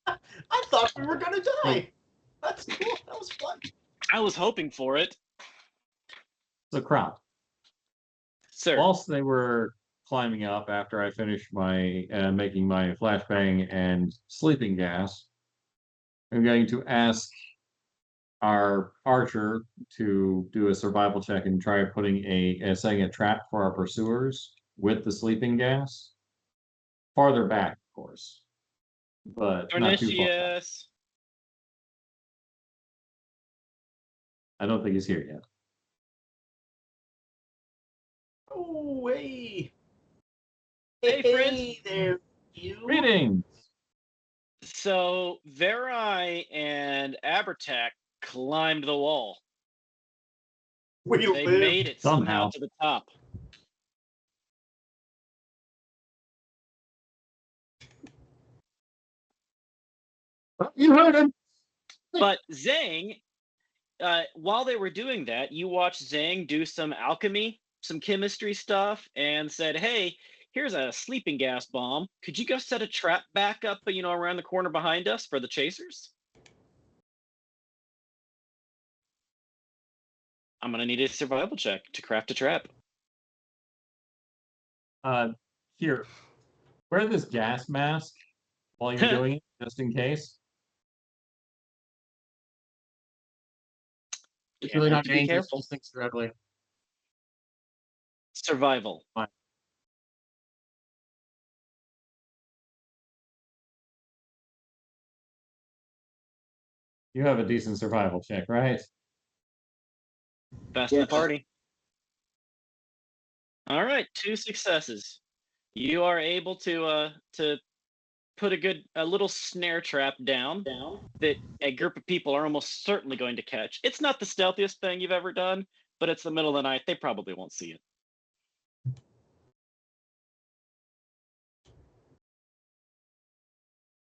I thought we were going to die. That's cool. That was fun. I was hoping for it, So crop. sir. Whilst they were climbing up after I finished my making my flashbang and sleeping gas, I'm going to ask our archer to do a survival check and try putting setting a trap for our pursuers with the sleeping gas. Farther back, of course, but not too far back. Dornitius. I don't think he's here yet. Oh, hey. Hey, friends. Hey there, you. Greetings. So Verai and Abertac climbed the wall. We They live. made it somehow Somehow. to the top. You heard him. But Zhang, while they were doing that, you watched Zhang do some alchemy, some chemistry stuff, and said, "Hey, here's a sleeping gas bomb. Could you go set a trap back up, around the corner behind us for the chasers?" I'm gonna need a survival check to craft a trap. Here, wear this gas mask while you're doing it, just in case. It's really not To be dangerous. careful. These things are ugly. Survival. You have a decent survival check, right? Best of the party. All right, 2 successes. You are able to put a little snare trap down that a group of people are almost certainly going to catch. It's not the stealthiest thing you've ever done, but it's the middle of the night. They probably won't see it.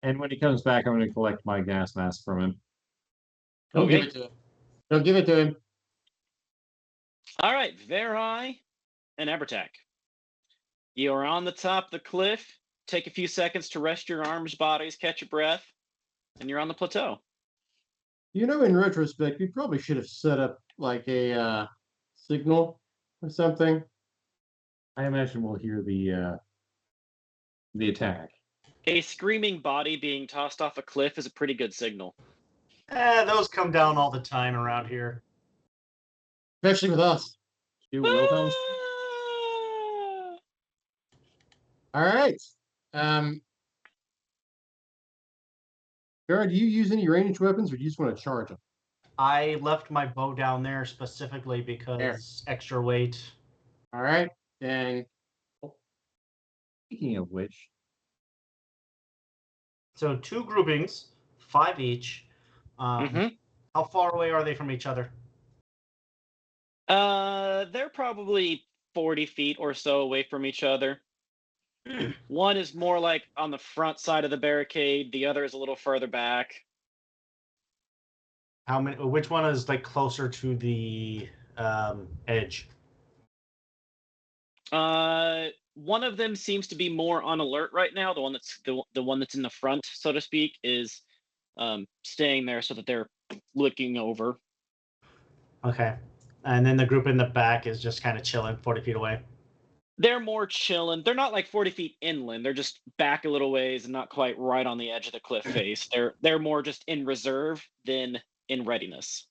And when he comes back, I'm going to collect my gas mask from him. Don't Okay. give it to him. Don't give it to him. All right, Verai and Abertac. You are on the top of the cliff. take a few seconds to rest your arms, bodies, catch your breath, and you're on the plateau. You know, in retrospect, we probably should have set up like a signal or something. I imagine we'll hear the attack. A screaming body being tossed off a cliff is a pretty good signal. Those come down all the time around here. Especially with us. You Wilhelm's. All right. Farrah, do you use any ranged weapons, or do you just want to charge them? I left my bow down there specifically because extra weight. All right. Then Speaking of which, So 2 groupings, 5 each. Mhm. How far away are they from each other? They're probably 40 feet or so away from each other. One is more like on the front side of the barricade. The other is a little further back. How many? Which one is like closer to the edge? One of them seems to be more on alert right now. The one that's the one that's in the front, so to speak, is staying there so that they're looking over. Okay, and then the group in the back is just kind of chilling, 40 feet away. They're more chilling. They're not like 40 feet inland. They're just back a little ways and not quite right on the edge of the cliff face. They're more just in reserve than in readiness.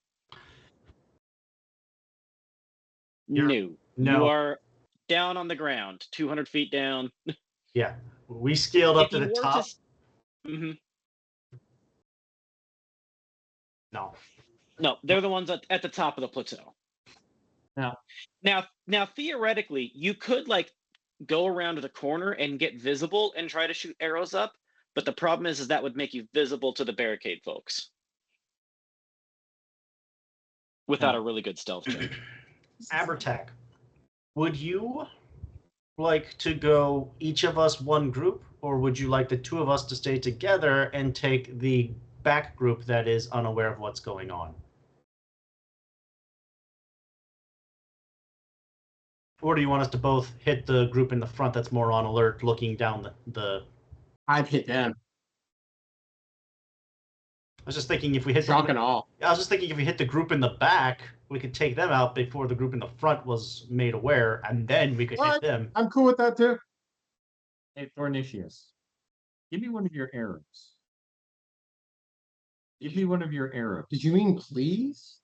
No. You are down on the ground, 200 feet down. Yeah, we scaled up If to you the were top. Mhm. No, No, they're the ones at the top of the plateau. Now, theoretically, you could like go around to the corner and get visible and try to shoot arrows up, but the problem is that would make you visible to the barricade folks without a really good stealth check. Abertac, would you like to go each of us one group, or would you like the 2 of us to stay together and take the back group that is unaware of what's going on? Or do you want us to both hit the group in the front that's more on alert, looking down the... I'd hit them. I was just thinking if we hit Shock and all. I was just thinking if we hit the group in the back, we could take them out before the group in the front was made aware, and then we could hit them. I'm cool with that too. hey Thornicius, give me one of your arrows. Give me one of your arrows. Did you mean please?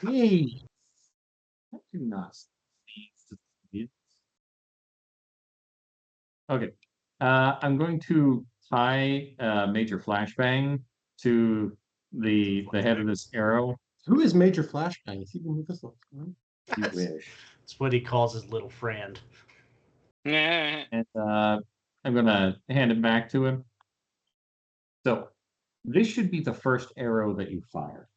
Please. I do not. Okay. I'm going to tie Major Flashbang to the head of this arrow. Who is Major Flashbang? Is he been with us? You wish. That's what he calls his little friend. Nah. And I'm gonna hand it back to him. So this should be the first arrow that you fire.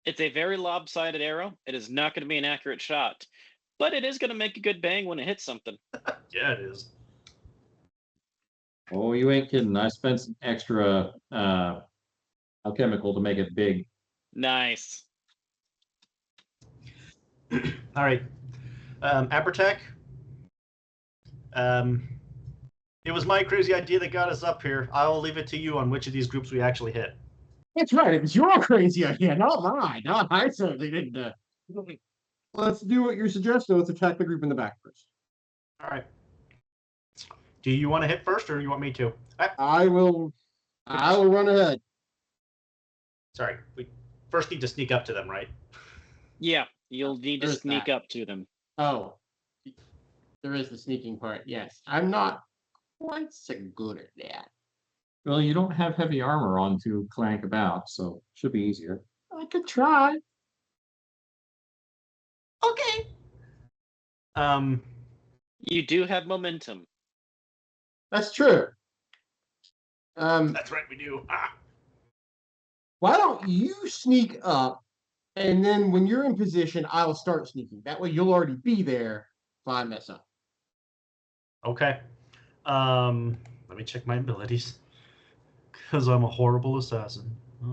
It's a very lopsided arrow. It is not going to be an accurate shot, but it is going to make a good bang when it hits something. Yeah, it is. Oh, you ain't kidding. I spent some extra alchemical to make it big. Nice. All right. Abertac, it was my crazy idea that got us up here. I will leave it to you on which of these groups we actually hit. That's right. It was your crazy idea, not mine. No, I certainly didn't. Let's do what you're suggesting. Let's attack the group in the back first. All right. Do you want to hit first, or you want me to? I will run ahead. Sorry, we first need to sneak up to them, right? Yeah, you'll need to There's sneak that. up to them. Oh, there is the sneaking part. Yes, I'm not quite so good at that. Well, you don't have heavy armor on to clank about, so should be easier. I could try. Okay. You do have momentum. That's true. That's right, we do. Why don't you sneak up, and then when you're in position, I'll start sneaking. That way, you'll already be there if I mess up. Okay. Let me check my abilities. Because I'm a horrible assassin. The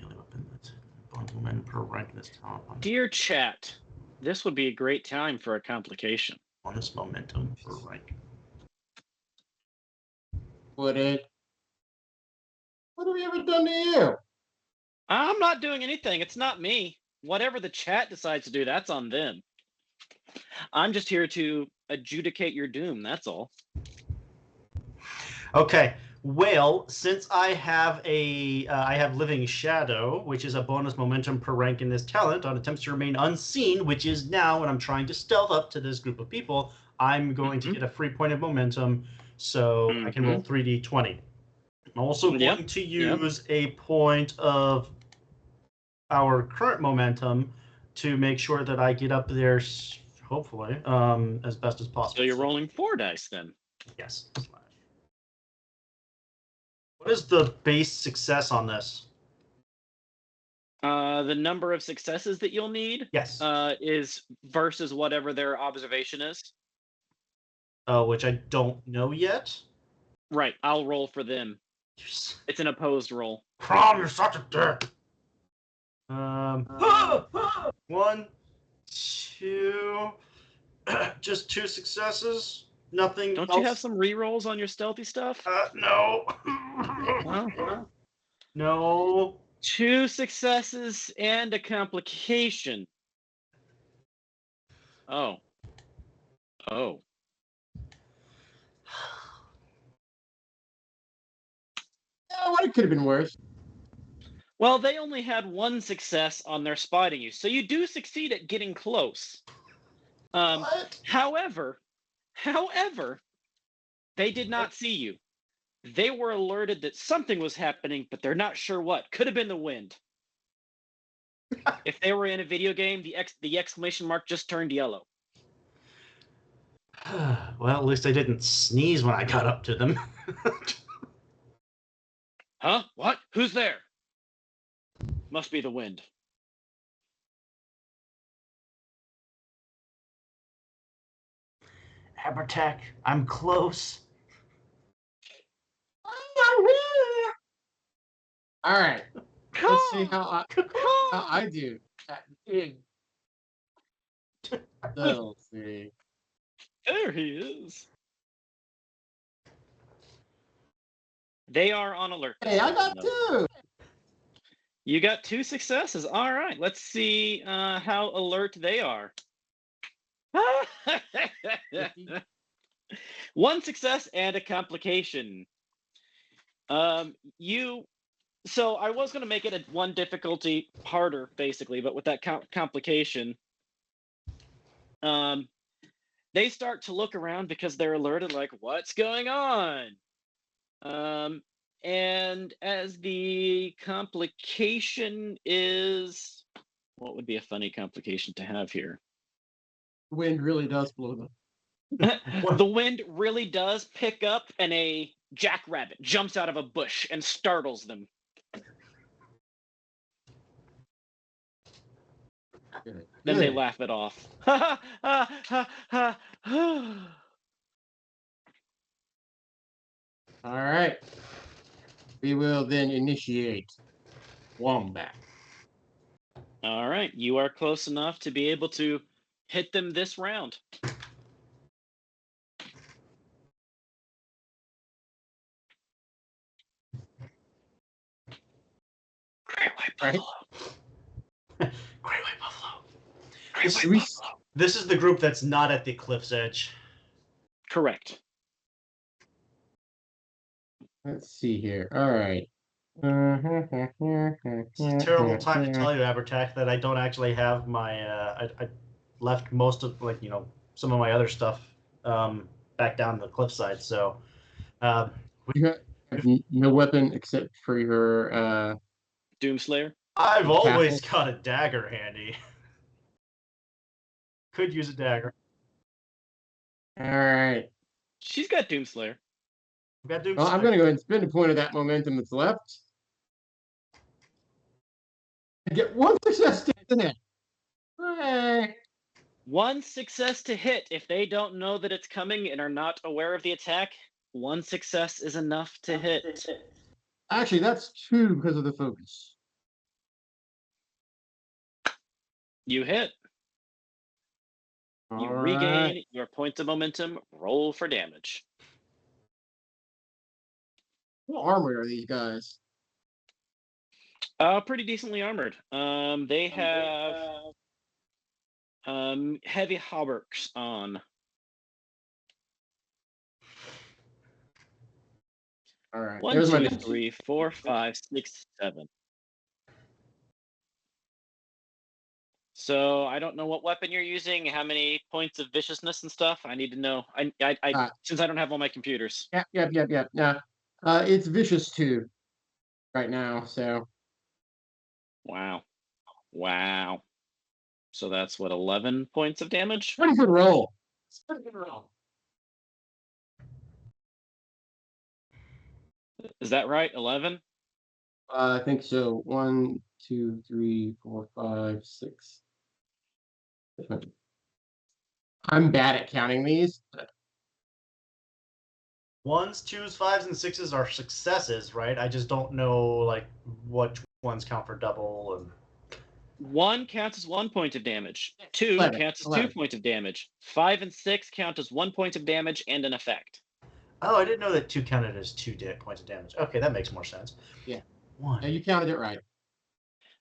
only weapon that's bond momentum per rank this talent. Dear chat, this would be a great time for a complication. Bonus momentum per rank. Would it? What have we ever done to you? I'm not doing anything. It's not me. Whatever the chat decides to do, that's on them. I'm just here to adjudicate your doom. That's all. Okay. Well, since I have I have Living Shadow, which is a bonus momentum per rank in this talent on attempts to remain unseen, which is now when I'm trying to stealth up to this group of people, I'm going to get a free point of momentum, so I can roll 3d20. I'm also going to use a point of our current momentum to make sure that I get up there, hopefully, as best as possible. So you're rolling 4 dice then? Yes. What is the base success on this? The number of successes that you'll need is versus whatever their observation is. Which I don't know yet. Right, I'll roll for them. It's an opposed roll. Crom, you're such a dick. 1, 2, just 2 successes. Nothing. Don't else? you have some rerolls on your stealthy stuff? No. No. 2 successes and a complication. Oh. Well, it could have been worse. Well, they only had 1 success on their spotting you, so you do succeed at getting close. However, they did not see you. They were alerted that something was happening, but they're not sure what. Could have been the wind. If they were in a video game, the exclamation mark just turned yellow. Well, at least I didn't sneeze when I got up to them. Huh? What? Who's there? Must be the wind. Abertac, I'm close. All right. Let's see how I do. Let's see. There he is. They are on alert. Hey, I got 2. You got 2 successes. All right. Let's see how alert they are. 1 success and a complication. So I was going to make it a 1 difficulty harder, basically, but with that complication, they start to look around because they're alerted, like, what's going on? And as the complication is, what would be a funny complication to have here? The wind really does blow them. The wind really does pick up, and a jackrabbit jumps out of a bush and startles them. Good. Then they laugh it off. Ha ha ha ha ha. All right. We will then initiate Wombat. All right, you are close enough to be able to hit them this round. Great white buffalo. Great white buffalo. Great white buffalo. This is the group that's not at the cliff's edge. Correct. Let's see here. All right. It's a terrible time to tell you, Abertac, that I don't actually have my. I left most of some of my other stuff back down the cliffside. So You have no weapon except for your Doomslayer. I've always got a dagger handy. Could use a dagger. All right. She's got Doomslayer. I've got Doomslayer. Well, I'm going to go ahead and spend a point of that momentum that's left. And get 1 success to hit the net. Hooray. 1 success to hit. If they don't know that it's coming and are not aware of the attack, 1 success is enough to hit. Actually, that's 2 because of the focus. You hit. You All regain right. your points of momentum. Roll for damage. What armor are these guys? Pretty decently armored. They have heavy hauberks on. All right. 1, There's my 2, 3, 4, 5, 6, 7. So I don't know what weapon you're using, how many points of viciousness and stuff. I need to know. I since I don't have all my computers. Yep. Yeah. It's vicious 2 right now. So Wow. Wow. So that's what, 11 points of damage? pretty good roll. Pretty good roll. Is that right? 11? I think so. 1, 2, 3, 4, 5, 6. I'm bad at counting these. Ones, twos, fives, and sixes are successes, right? I just don't know like which ones count for double and 1 counts as 1 point of damage. 2 11, counts as 2 11. points of damage. 5 and 6 count as 1 point of damage and an effect. Oh, I didn't know that 2 counted as 2 points of damage. Okay, that makes more sense. Yeah. 1. Yeah, you counted it right.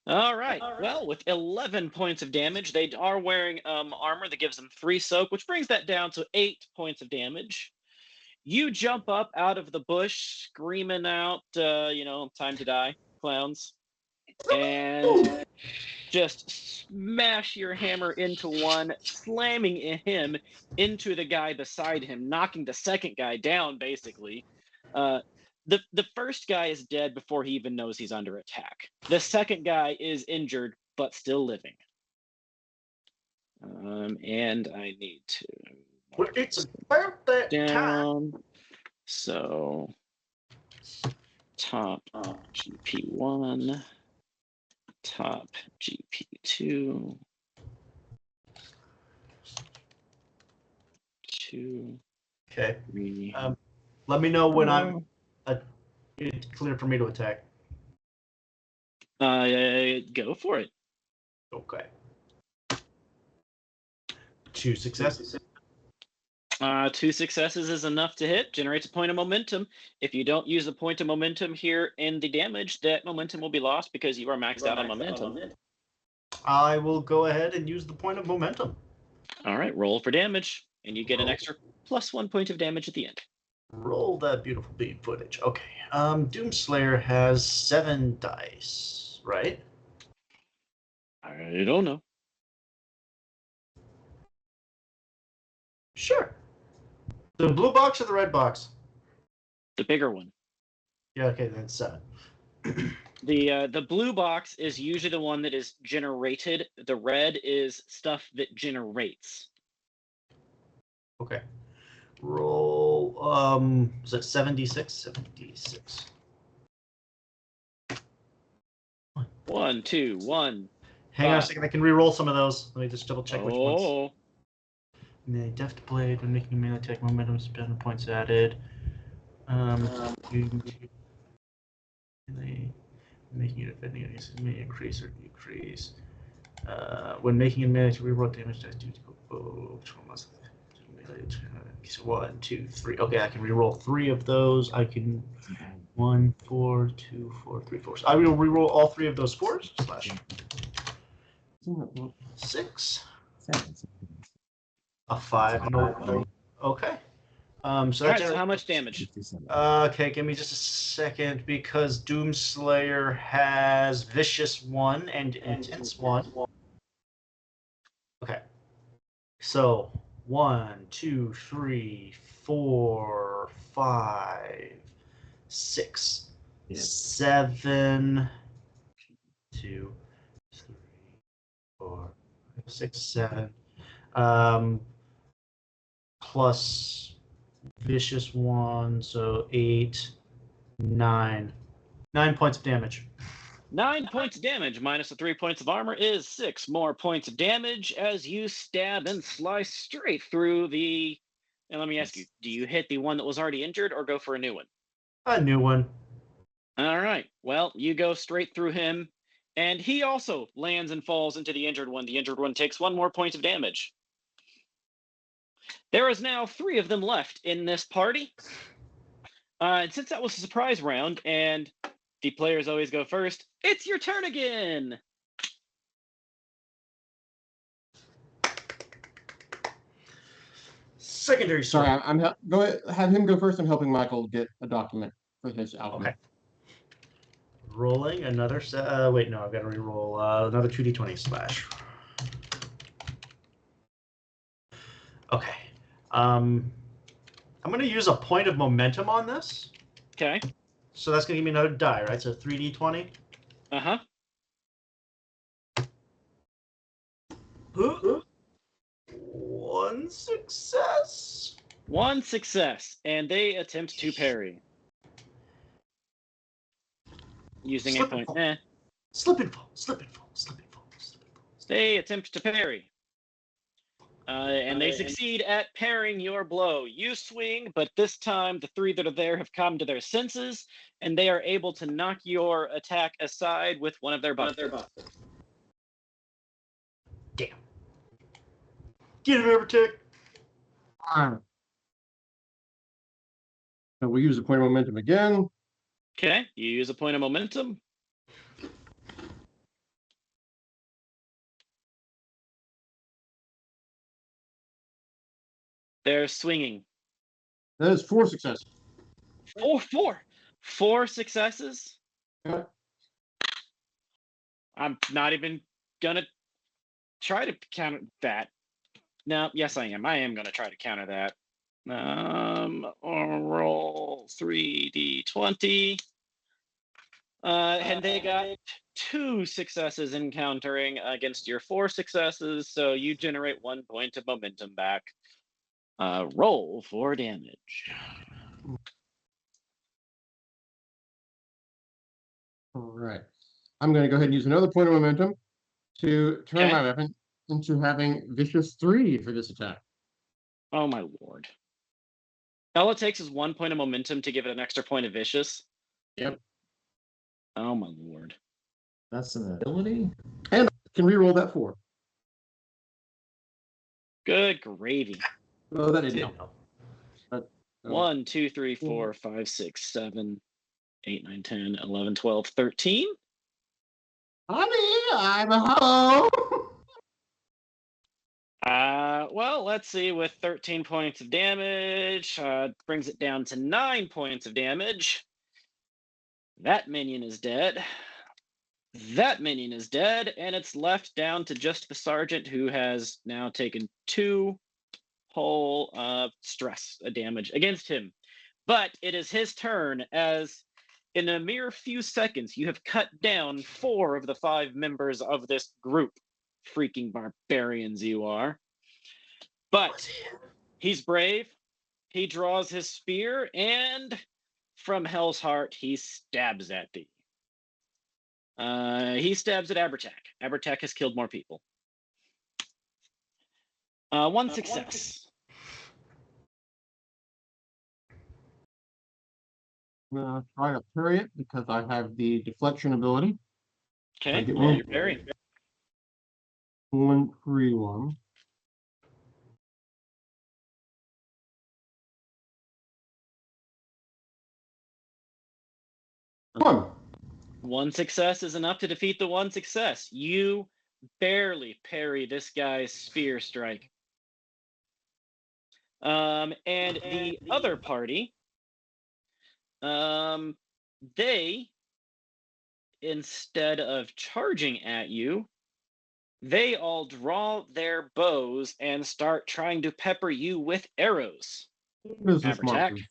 All right. Well, with 11 points of damage, they are wearing armor that gives them 3 soak, which brings that down to 8 points of damage. You jump up out of the bush, screaming out, time to die, clowns, and just smash your hammer into one, slamming him into the guy beside him, knocking the second guy down, basically. The first guy is dead before he even knows he's under attack. The second guy is injured, but still living. And I need to Well, it's about that time. down. So top GP1, top GP2, 2, Okay. 3. Let me know when it's clear for me to attack. Go for it. Okay. 2 successes. 2 successes is enough to hit. Generates a point of momentum. If you don't use the point of momentum here in the damage, that momentum will be lost because you are maxed out on momentum. I will go ahead and use the point of momentum. All right, roll for damage, and you get an extra +1 point of damage at the end. Roll that beautiful beam footage. Okay. Doomslayer has 7 dice, right? I don't know. Sure. The blue box or the red box? The bigger one. Yeah, okay, then 7. The blue box is usually the one that is generated. The red is stuff that generates. Okay. Roll, was it 76? 76. 1, 2, 1. Hang on a 5. second, I can re-roll some of those. Let me just double check which ones. Oh, The Deft Blade, when making a melee attack, momentum spend points added. Making it offending against may increase or decrease. When making a melee, reroll damage dice due to so 1, 2, 3. Okay, I can reroll 3 of those. I can 1, 4, 2, 4, 3, 4. So I will reroll all 3 of those 4s. /6. A 5 and a okay. So all that right. So how much damage? Okay, give me just a second because Doomslayer has Vicious 1 and Intense 1. Okay. So 1, 2, 3, 4, 5, 6, 7, 2, 3, 4, 5, 6, 7. Plus Vicious 1, so 8, 9. 9 points of damage. 9 points of damage minus the 3 points of armor is 6 more points of damage as you stab and slice straight through the. And let me ask you: do you hit the one that was already injured, or go for a new one? A new one. All right. Well, you go straight through him, And he also lands and falls into the injured one. The injured one takes 1 more point of damage. There is now 3 of them left in this party. And since that was a surprise round, and the players always go first, it's your turn again. Secondary Sorry, sword. I'm go ahead, have him go first. I'm helping Michael get a document for his alchemy. Okay. Rolling another set. Wait, no, I've got to re-roll another 2d20 slash. Okay. I'm going to use a point of momentum on this. Okay. So that's going to give me another die, right? So 3d20. Uh-huh. One success. 1 success, and they attempt to parry. Using Slip a point. and fall. Slip and fall, slip and fall, slip and fall, slip and fall. They attempt to parry. And they succeed at parrying your blow. You swing, but this time the 3 that are there have come to their senses, and they are able to knock your attack aside with one of their buffers. Damn. Get it, Evertick. Alright. So we use a point of momentum again. Okay, you use a point of momentum. They're swinging. That is 4 successes. 4 successes? Yeah. I'm not even gonna try to counter that. No, yes I am. I am gonna try to counter that. Roll 3d20. And they got 2 successes in countering against your 4 successes, so you generate 1 point of momentum back. Roll for damage. All right. I'm going to go ahead and use another point of momentum to turn Okay. my weapon into having vicious 3 for this attack. Oh my lord. All it takes is 1 point of momentum to give it an extra point of vicious. Yep. Oh my lord. That's an ability? And I can reroll that 4. Good gravy. Oh, that didn't help. 1, 2, 3, 4, 5, 6, 7, 8, 9, 10, 11, 12, 13. Honey, I'm home. Well, let's see. With 13 points of damage, brings it down to 9 points of damage. That minion is dead. That minion is dead, and it's left down to just the sergeant, who has now taken 2 whole stress damage against him. But it is his turn, as in a mere few seconds, you have cut down 4 of the 5 members of this group. Freaking barbarians you are. But he's brave. He draws his spear, and from Hell's Heart, he stabs at thee. He stabs at Abertac. Abertac has killed more people. 1 success. I'm going to try to parry it because I have the deflection ability. Okay, get roll one. your parry. 1, 3, 1. One. 1 success is enough to defeat the 1 success. You barely parry this guy's spear strike. And the other party, they, instead of charging at you, they all draw their bows and start trying to pepper you with arrows. What is this Abertac. monster?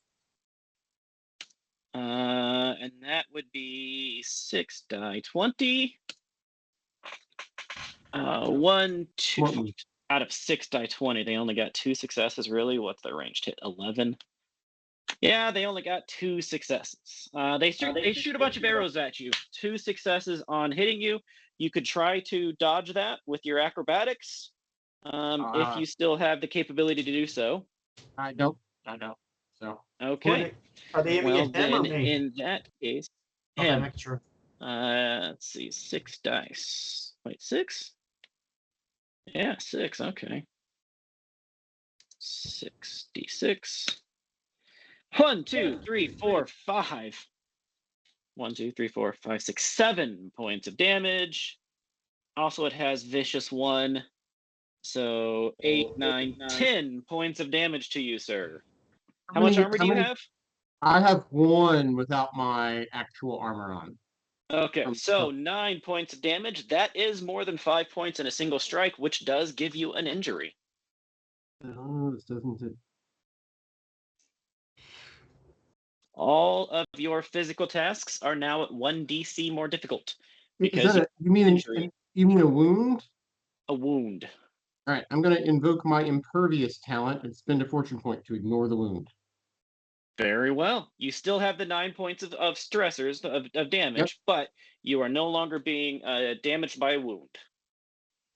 And that would be 6 die 20. 1, 2. What was- Out of 6 die 20, they only got 2 successes. Really? What's their ranged hit? 11. Yeah, they only got 2 successes. They shoot a bunch of arrows at you. 2 successes on hitting you. You could try to dodge that with your acrobatics, if you still have the capability to do so. I don't. So. Okay. Are they aiming Well, at him or then, me? in that case, Okay, him. make sure. Let's see, 6 dice. Wait, 6? Yeah, 6. Okay. 6d6. 1, 2, 3, 4, 5. 1, 2, 3, 4, 5, 6, 7 points of damage. Also, it has vicious 1. So 8, 9, 10 points of damage to you, sir. How much armor do you have? I have 1 without my actual armor on. Okay, so 9 points of damage. That is more than 5 points in a single strike, which does give you an injury. Oh, this doesn't it? All of your physical tasks are now at 1d6 more difficult Is because that you mean injury. you mean a wound? A wound. All right, I'm going to invoke my impervious talent and spend a fortune point to ignore the wound. Very well. You still have the 9 points of stressors of damage, but you are no longer being damaged by a wound.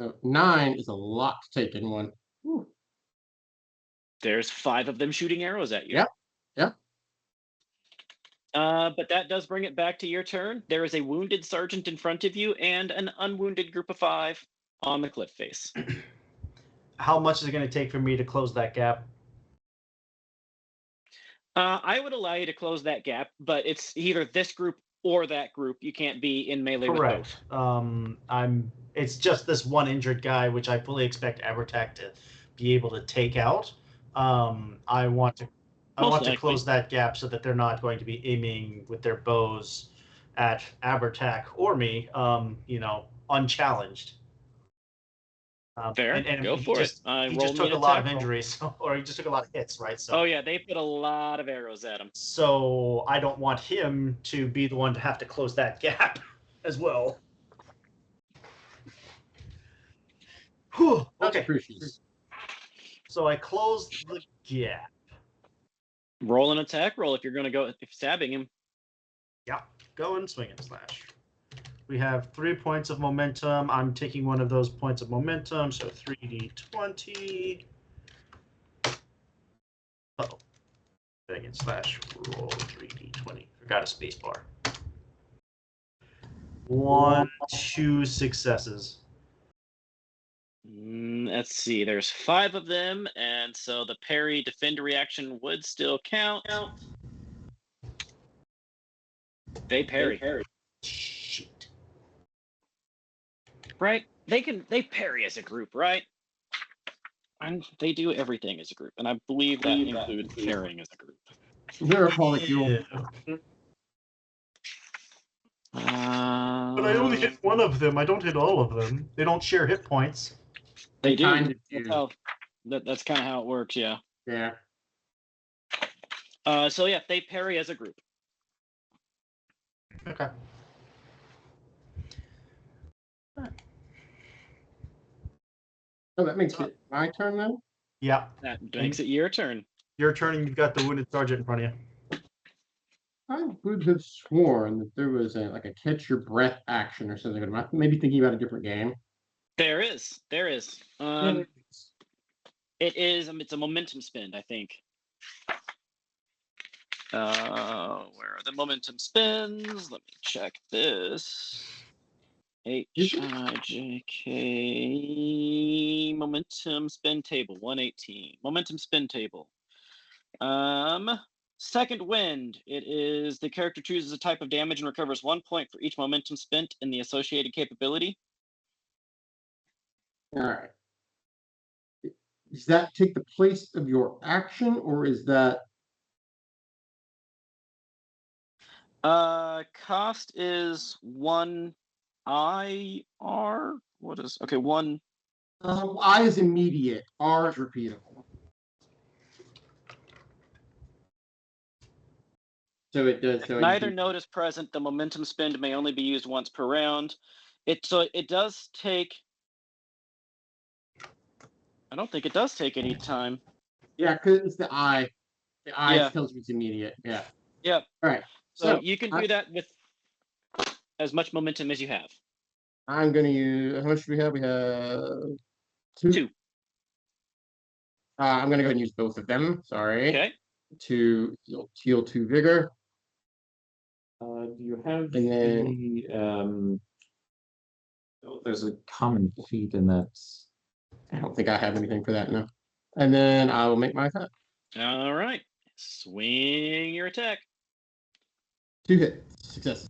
So 9 is a lot to take in one. Whew. There's 5 of them shooting arrows at you. Yep. But that does bring it back to your turn. There is a wounded sergeant in front of you and an unwounded group of 5 on the cliff face. How much is it going to take for me to close that gap? I would allow you to close that gap, but it's either this group or that group. You can't be in melee with both. It's just this one injured guy, which I fully expect Abertac to be able to take out. I want to close that gap so that they're not going to be aiming with their bows at Abertac or me, unchallenged. Fair. And Go for it. He just took a lot of injuries, or he just took a lot of hits, right? So. Oh yeah, they put a lot of arrows at him. So I don't want him to be the one to have to close that gap as well. Whew. Okay. So I closed the gap. Roll an attack roll if you're going to go stabbing him. Yeah, go and swing and slash. We have 3 points of momentum. I'm taking one of those points of momentum, so 3d20. Uh-oh. Swing and slash, roll 3d20. Forgot a space bar. 1, 2 successes. Let's see. There's 5 of them, and so the parry defend reaction would still count. They parry. Shit. Right? They parry as a group, right? And they do everything as a group, and I believe that includes parrying as a group. They're a polycule. But I only hit one of them. I don't hit all of them. They don't share hit points. They do. That's that's kind of how it works, yeah. Yeah. So yeah, they parry as a group. Okay. Oh, that makes it my turn then? Yeah. That makes it your turn. Your turn, and you've got the wounded sergeant in front of you. I would have sworn that there was a catch your breath action or something. I'm maybe thinking about a different game. There is. It is. It's a momentum spend, I think. Where are the momentum spins? Let me check this. HIJK momentum spin table 118. Momentum spin table. Second wind. It is the character chooses a type of damage and recovers 1 point for each momentum spent in the associated capability. All right. Does that take the place of your action, or is that? Cost is 1 IR. What is 1? I is immediate. R is repeatable. So it does. So neither note is present. The momentum spend may only be used once per round. It does take. I don't think it does take any time. Yeah, because it's the I. The I tells me it's immediate. Yeah. Yep. All right. So you can do that with as much momentum as you have. I'm going to use. How much do we have? We have 2. I'm going to go ahead and use both of them. Sorry. Okay. To heal 2 vigor. Do you have And then- there's a common feat in that. I don't think I have anything for that now. And then I will make my attack. All right. Swing your attack. 2 hits. Success.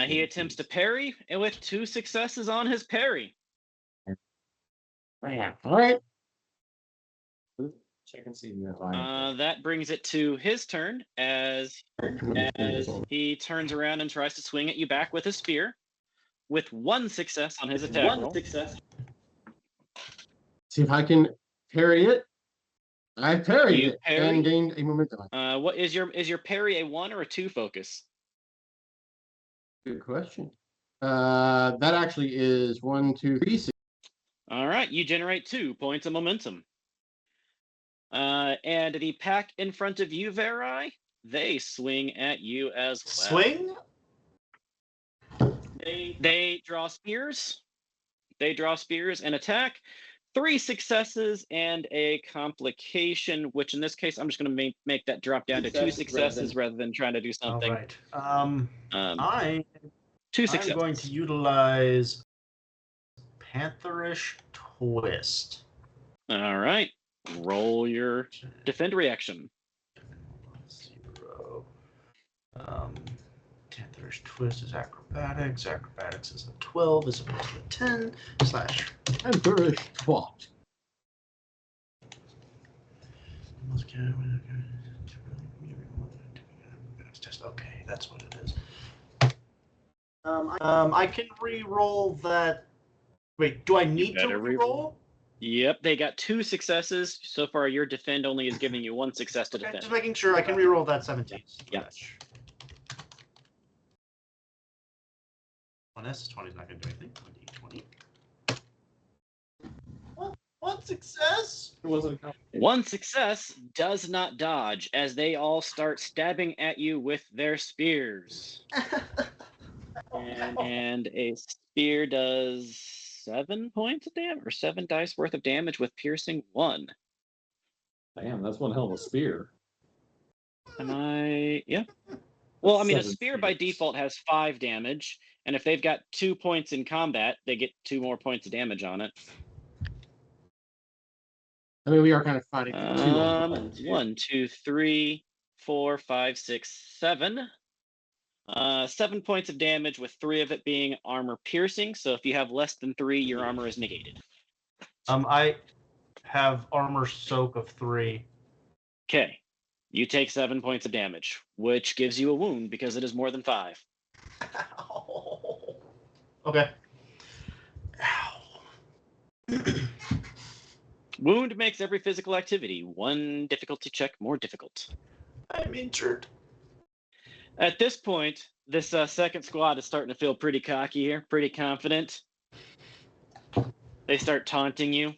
He attempts to parry, and with 2 successes on his parry. All right. Check and see if I. That brings it to his turn as he turns around and tries to swing at you back with his spear. With 1 success on his attack roll. See if I can parry it. I parried You it parry? and gained a momentum. What is your parry, a 1 or a 2 focus? Good question. That actually is 1, 2, 3, 6. All right, you generate 2 points of momentum. And the pack in front of you, Verai, they swing at you as well. Swing? They draw spears. They draw spears and attack. 3 successes and a complication, which in this case, I'm just going to make that drop down to 2 successes rather than trying to do All something. right. 2 successes. I'm going to utilize Pantherish Twist. All right. Roll your defend reaction. 0. Pantherish Twist is acrobatics. Acrobatics is a 12 as opposed to a 10 slash. And Burrish Twat. Okay, that's what it is. I can re-roll that. Wait, do I need to better re-roll? Yep, they got 2 successes. So far, your defend only is giving you 1 success to Okay, defend. just making sure I can re-roll that 17. Yep. 1s, 20 is not going to do anything. 20. One success? It wasn't. 1 success does not dodge as they all start stabbing at you with their spears. And a spear does 7 points of damage, or 7 dice worth of damage with piercing 1. Damn, that's one hell of a spear. Am I? Yeah. Well, I mean, a 7 spear by spears. default has 5 damage, and if they've got 2 points in combat, they get 2 more points of damage on it. I mean, we are kind of fighting 2 on the line. 1, 2, 3, 4, 5, 6, 7. 7 points of damage, with 3 of it being armor piercing. So if you have less than 3, your armor is negated. I have armor soak of 3. Okay. You take 7 points of damage, which gives you a wound because it is more than 5. Okay. Ow. Wound makes every physical activity 1 difficulty check more difficult. I'm injured. At this point, this second squad is starting to feel pretty cocky here, pretty confident. They start taunting you.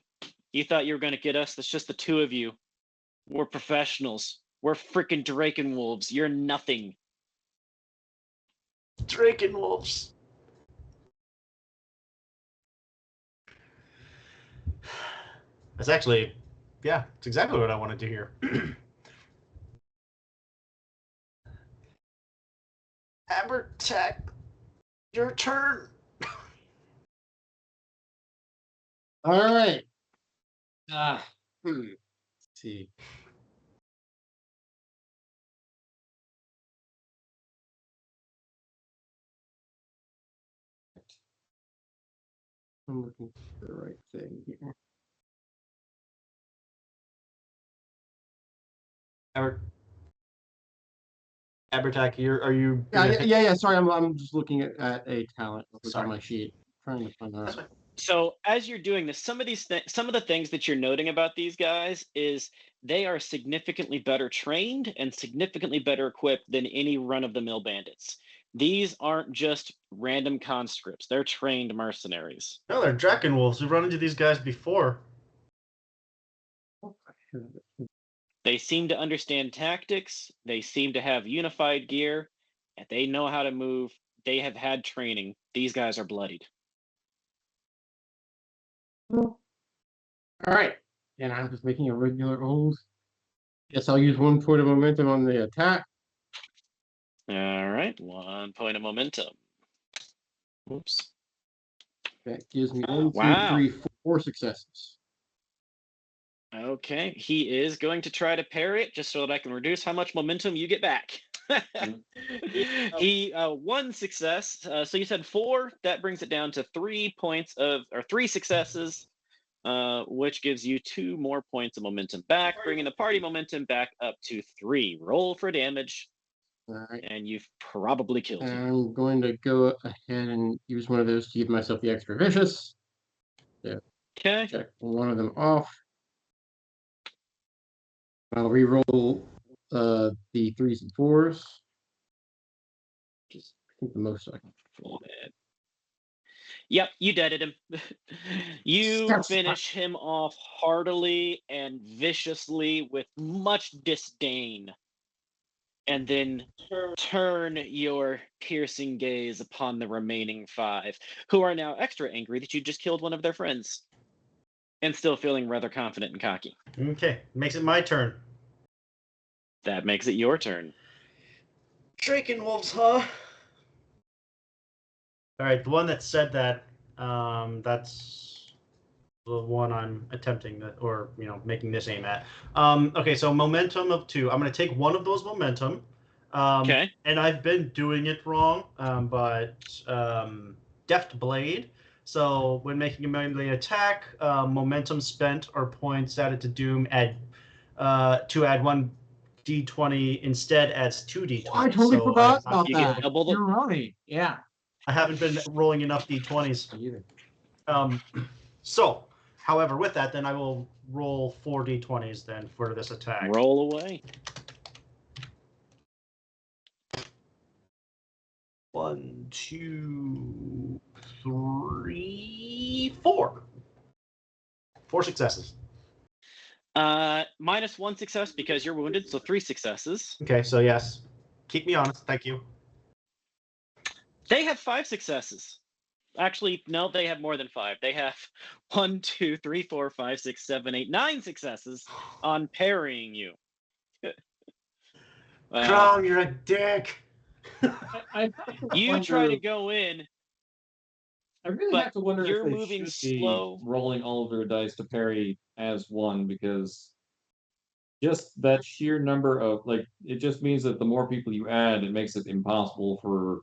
You thought you were going to get us? That's just the 2 of you. We're professionals. We're freaking Drakenwolves. You're nothing. Drakenwolves. That's actually, yeah, it's exactly what I wanted to hear. Abertech, your turn. All right. Let's see. I'm looking for the right thing here. Abertech, are you? Yeah. Sorry, I'm just looking at a talent that's Sorry. on my sheet. Trying to find That's out. fine. So as you're doing this, some of the things that you're noting about these guys is they are significantly better trained and significantly better equipped than any run-of-the-mill bandits. These aren't just random conscripts. They're trained mercenaries. No, they're Drakenwolves. We've run into these guys before. They seem to understand tactics. They seem to have unified gear. And they know how to move. They have had training. These guys are bloodied. All right. And I'm just making a regular old. Guess I'll use 1 point of momentum on the attack. All right, 1 point of momentum. Oops. That gives me 1, 2, Wow. 3, 4 successes. Okay, he is going to try to parry it just so that I can reduce how much momentum you get back. He 1 success. So you said 4. That brings it down to 3 points of, or 3 successes, which gives you 2 more points of momentum back, bringing the party momentum back up to 3. Roll for damage, All right. and you've probably killed him. I'm going to go ahead and use one of those to give myself the extra vicious. Okay. Check one of them off. I'll re-roll the 3s and 4s. Just I think the most I can. Yep, you deaded him. You Yes. finish him off heartily and viciously with much disdain, and then turn your piercing gaze upon the remaining 5, who are now extra angry that you just killed one of their friends, and still feeling rather confident and cocky. Okay, makes it my turn. That makes it your turn. Draken wolves, huh? All right, the one that said that, that's the one I'm attempting that, or making this aim at. Okay, so momentum of 2. I'm going to take one of those momentum. Okay. And I've been doing it wrong, but Deft Blade. So when making a melee attack, momentum spent or points added to Doom add 1 d20 instead adds 2 d20. I totally forgot about You that. get double the. You're right. Yeah. I haven't been rolling enough d20s. Either. So, however, with that, then I will roll 4 d20s then for this attack. Roll away. 1, 2, 3, 4. 4 successes. Minus 1 success because you're wounded, so 3 successes. Okay, so yes. Keep me honest, thank you. They have 5 successes. Actually, no, they have more than 5. They have 1, 2, 3, 4, 5, 6, 7, 8, 9 successes on parrying you. Crom, you're a dick. You try to go in. I really But have to wonder you're if they moving should slow. be rolling all of their dice to parry as one, because just that sheer number of, it just means that the more people you add, it makes it impossible for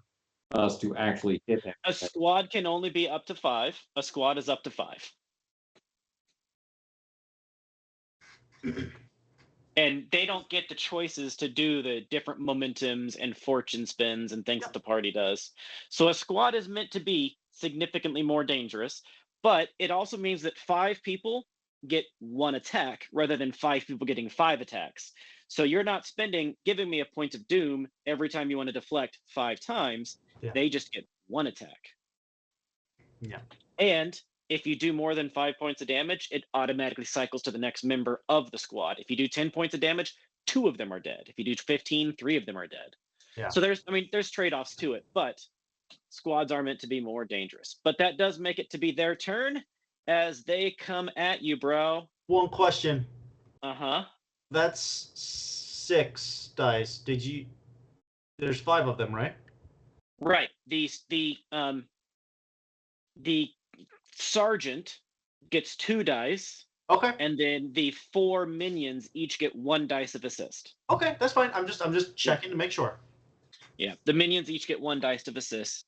us to actually hit them. A squad can only be up to 5. A squad is up to 5. And they don't get the choices to do the different momentums and fortune spins and things that the party does. So a squad is meant to be significantly more dangerous, but it also means that 5 people get 1 attack rather than 5 people getting 5 attacks. So you're not giving me a point of doom every time you want to deflect 5 times. Yeah. They just get 1 attack. Yeah. And if you do more than 5 points of damage, it automatically cycles to the next member of the squad. If you do 10 points of damage, 2 of them are dead. If you do 15, 3 of them are dead. Yeah. So there's trade-offs to it, but squads are meant to be more dangerous. But that does make it to be their turn as they come at you, bro. One question. Uh-huh. That's 6 dice. There's 5 of them, right? Right. The sergeant gets 2 dice. Okay. And then the 4 minions each get 1 dice of assist. Okay, that's fine. I'm just checking to make sure. Yeah, the minions each get 1 dice to assist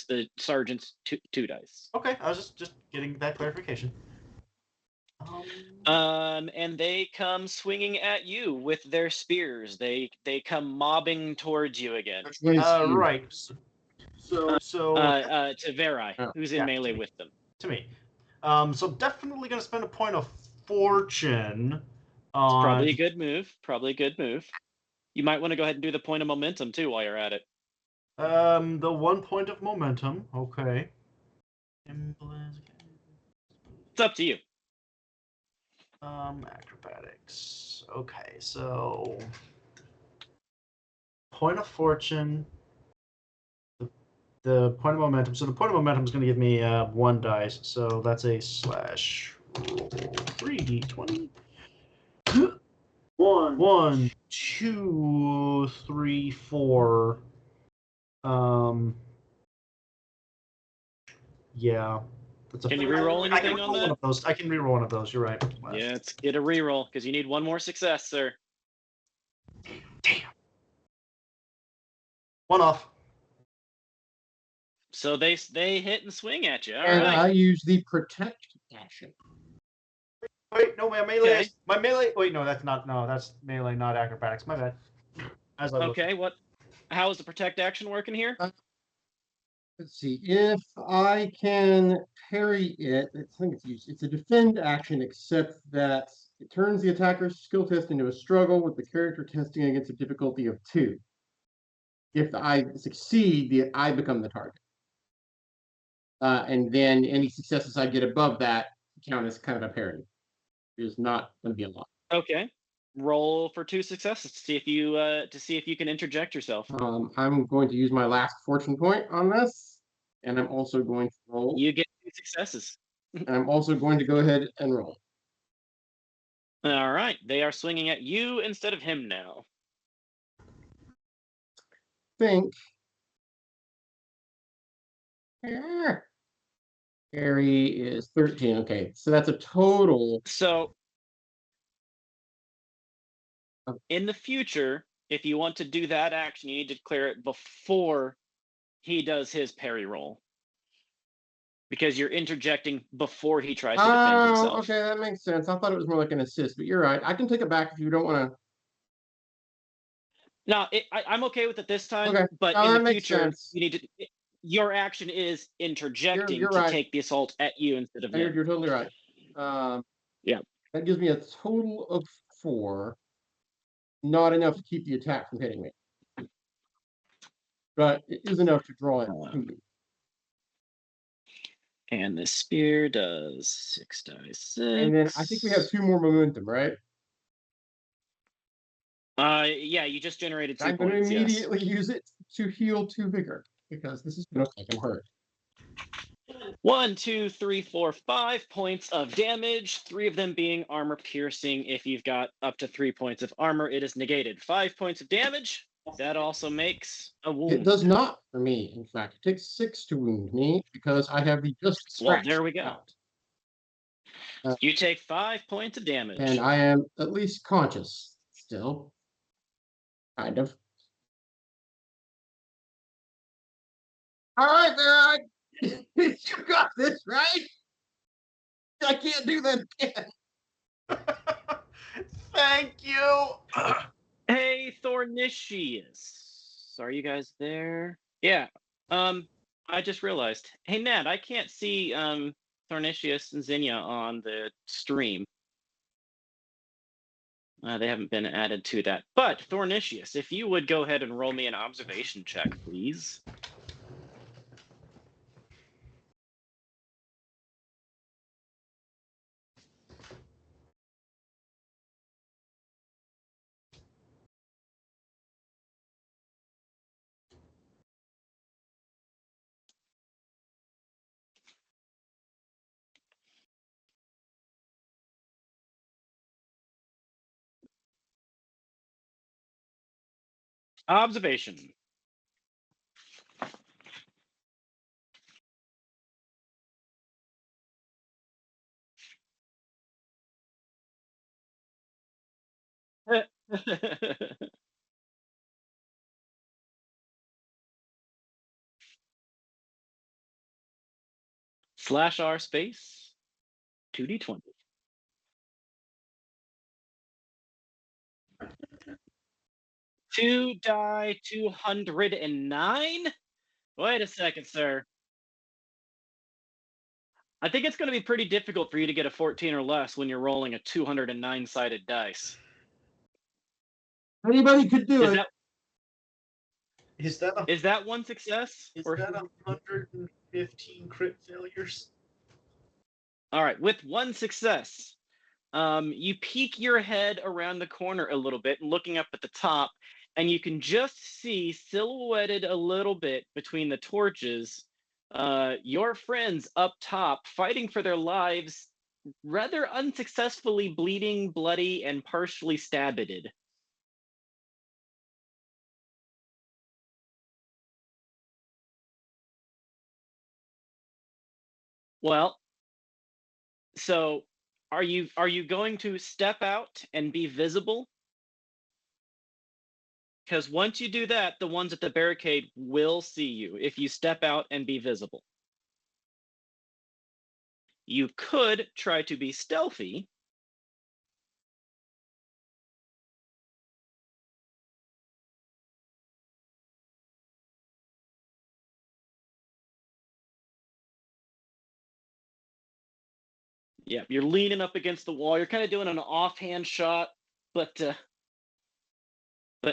the sergeant's 2 dice. Okay, I was just getting that clarification. And they come swinging at you with their spears. They come mobbing towards you again. Right. So to Verai, who's in melee with them. To me. So definitely going to spend a point of fortune on... It's probably a good move. You might want to go ahead and do the point of momentum, too, while you're at it. The 1 point of momentum. Okay. It's up to you. Acrobatics. Okay, so... Point of fortune... The point of momentum. So the point of momentum is going to give me 1 dice. So that's a slash roll 3d20. 1, 2, 3, 4. Yeah. That's Can you reroll I can anything on reroll one that? of those. I can reroll one of those. You're right. Yeah, let's get a reroll because you need one more success, sir. Damn. One off. So they hit and swing at you. All And right. I use the protect action. Wait, no, my melee. Okay. My melee. Wait, no, that's not. No, that's melee, not acrobatics. My bad. As I look. Okay. How is the protect action working here? Let's see. If I can parry it, I think it's used. It's a defend action, except that it turns the attacker's skill test into a struggle with the character testing against a difficulty of 2. If I succeed, I become the target. And then any successes I get above that count as kind of a parry. There's not going to be a lot. Okay. Roll for 2 successes to see if you can interject yourself. I'm going to use my last fortune point on this, and I'm also going to roll. You get 2 successes. And I'm also going to go ahead and roll. All right. They are swinging at you instead of him now. Think. Parry is 13. Okay, so that's a total. So in the future, if you want to do that action, you need to clear it before he does his parry roll. Because you're interjecting before he tries to defend himself. Okay, that makes sense. I thought it was more like an assist, but you're right. I can take it back if you don't want to. No, I'm okay with it this time. Okay. But No, in that the makes future, sense. you need to. Your action is interjecting You're to right. take the assault at you instead of You're, him. you're totally right. Yeah. That gives me a total of 4. Not enough to keep the attack from hitting me, but it is enough to draw it to me. And the spear does 6 dice 6. And then I think we have 2 more momentum, right? Yeah, you just generated 2 I'm points. going to immediately use it to heal 2 vigor because this is going to make him hurt. 1, 2, 3, 4, 5 points of damage. 3 of them being armor piercing. If you've got up to 3 points of armor, it is negated. 5 points of damage. That also makes a wound. It does not for me. In fact, it takes 6 to wound me because I have the just Well, scratch. there we go. You take 5 points of damage. And I am at least conscious still. Kind of. All right, there. You got this, right? I can't do that again. Thank you. Hey, Thornicius. Are you guys there? Yeah. I just realized. Hey, Ned, I can't see Thornicius and Zinnia on the stream. They haven't been added to that. But, Thornicius, if you would go ahead and roll me an observation check, please. Observation. /R space 2d20. Two die 209. Wait a second, sir. I think it's going to be pretty difficult for you to get a 14 or less when you're rolling a 209-sided dice. Anybody could do it. Is that Is that one success? Is that 115 crit failures? All right, with one success, you peek your head around the corner a little bit and looking up at the top, and you can just see silhouetted a little bit between the torches, your friends up top fighting for their lives, rather unsuccessfully bleeding, bloody, and partially stabbed. Well, so are you going to step out and be visible? Because once you do that, the ones at the barricade will see you if you step out and be visible. You could try to be stealthy. Yeah, you're leaning up against the wall. You're kind of doing an offhand shot, but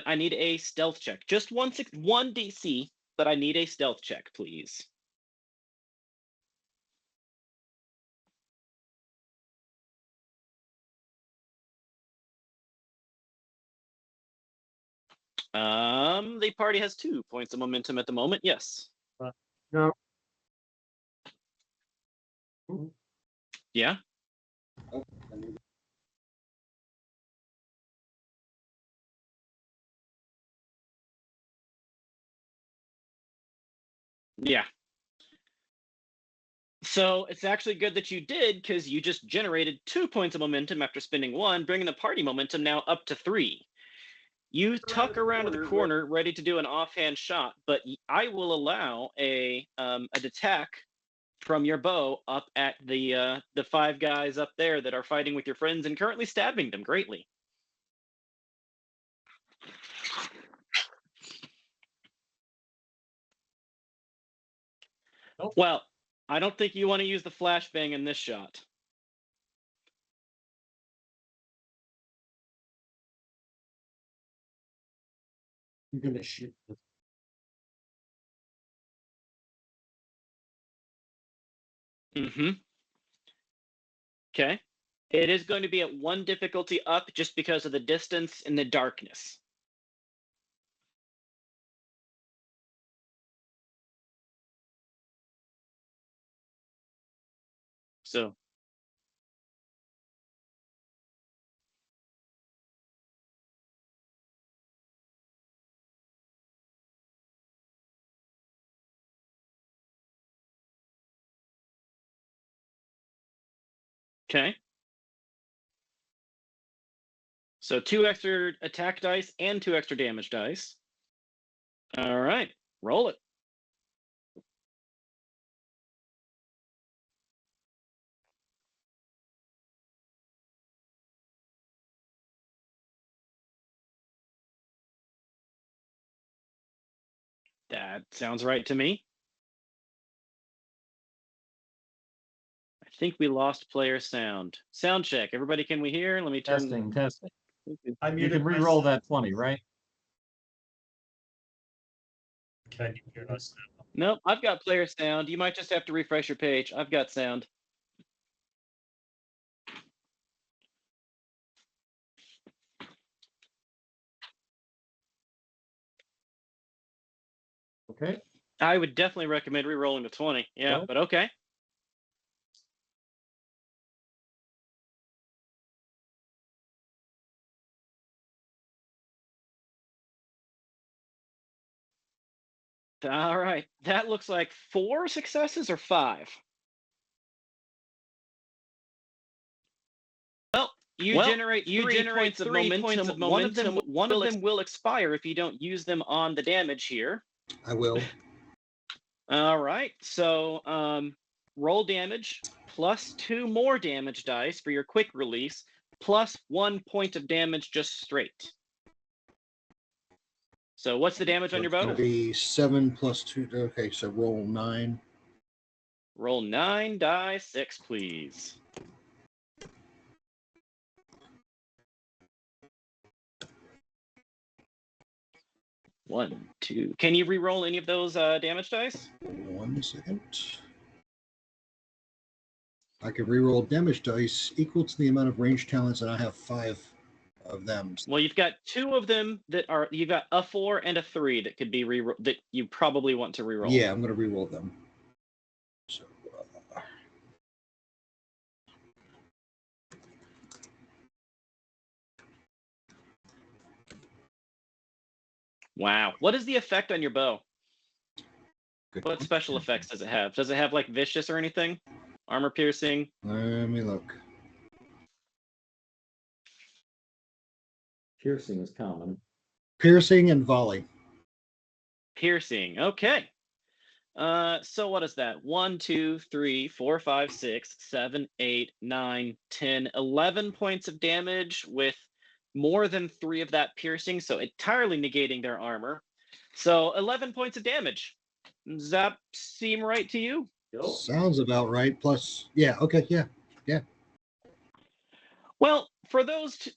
I need a stealth check. Just one DC, but I need a stealth check, please. The party has 2 points of momentum at the moment. Yes. No. Yeah. Yeah. So it's actually good that you did, because you just generated 2 points of momentum after spending 1, bringing the party momentum now up to 3. You tuck around to the corner, ready to do an offhand shot, but I will allow an attack from your bow up at the 5 guys up there that are fighting with your friends and currently stabbing them greatly. Nope. Well, I don't think you want to use the flashbang in this shot. You're gonna shoot. Mm-hmm. Okay. It is going to be at 1 difficulty up just because of the distance and the darkness. So. Okay. So 2 extra attack dice and 2 extra damage dice. All right, roll it. That sounds right to me. I think we lost player sound. Sound check. Everybody, can we hear? Let me turn. Testing. I You muted can re-roll myself. that 20, right? Can you hear us now? Nope, I've got player sound. You might just have to refresh your page. I've got sound. Okay. I would definitely recommend re-rolling the 20. Yeah, Well. but okay. All right. That looks like 4 successes or 5. Well, you generate 3 points of momentum. One of them will expire if you don't use them on the damage here. I will. All right. So roll damage plus 2 more damage dice for your quick release, plus 1 point of damage just straight. So what's the damage on your It's going bow? to be 7 plus 2. Okay, so roll 9. Roll 9 die 6, please. One, 2. Can you re-roll any of those damage dice? 1 second. I can reroll damage dice equal to the amount of range talents, and I have 5 of them. Well, you've got 2 of them that are. You've got a 4 and a 3 that could be that you probably want to re-roll. Yeah, I'm going to reroll them. So. Wow. What is the effect on your bow? Good What special effects does it have? Does it have like vicious or anything? Armor piercing. Let me look. Piercing is common. Piercing and volley. Piercing. Okay. So what is that? 1, 2, 3, 4, 5, 6, 7, 8, 9, 10, 11 points of damage with more than 3 of that piercing, so entirely negating their armor. So 11 points of damage. Does that seem right to you? Sounds about right. Plus, yeah, okay, yeah. Well, for those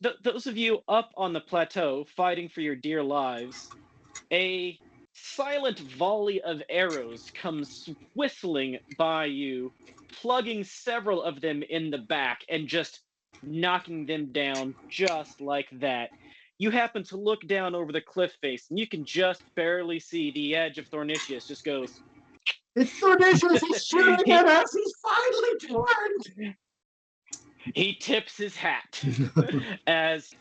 of you up on the plateau fighting for your dear lives, a silent volley of arrows comes whistling by you, plugging several of them in the back and just knocking them down just like that. You happen to look down over the cliff face, and you can just barely see the edge of Thornicius just goes. It's Thornicius, he's shooting at us, he's finally turned! He tips his hat as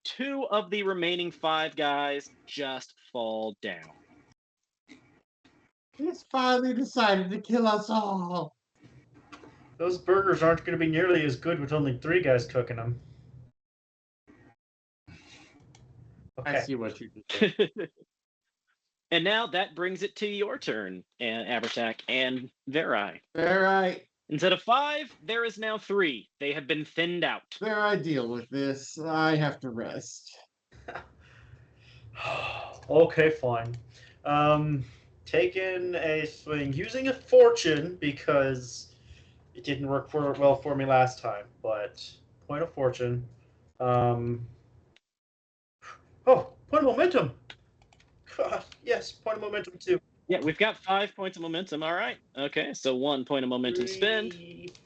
2 of the remaining 5 guys just fall down. He's finally decided to kill us all. Those burgers aren't going to be nearly as good with only 3 guys cooking them. I Okay. see what you did. And now that brings it to your turn, Abertak and Verai. Verai, Instead of 5, there is now 3. They have been thinned out. Verai, deal with this. I have to rest. Okay, fine. Taking a swing, using a fortune because it didn't work well for me last time, but point of fortune. Oh, point of momentum. God, yes, point of momentum too. Yeah, we've got 5 points of momentum. All right. Okay, so 1 point of momentum spend.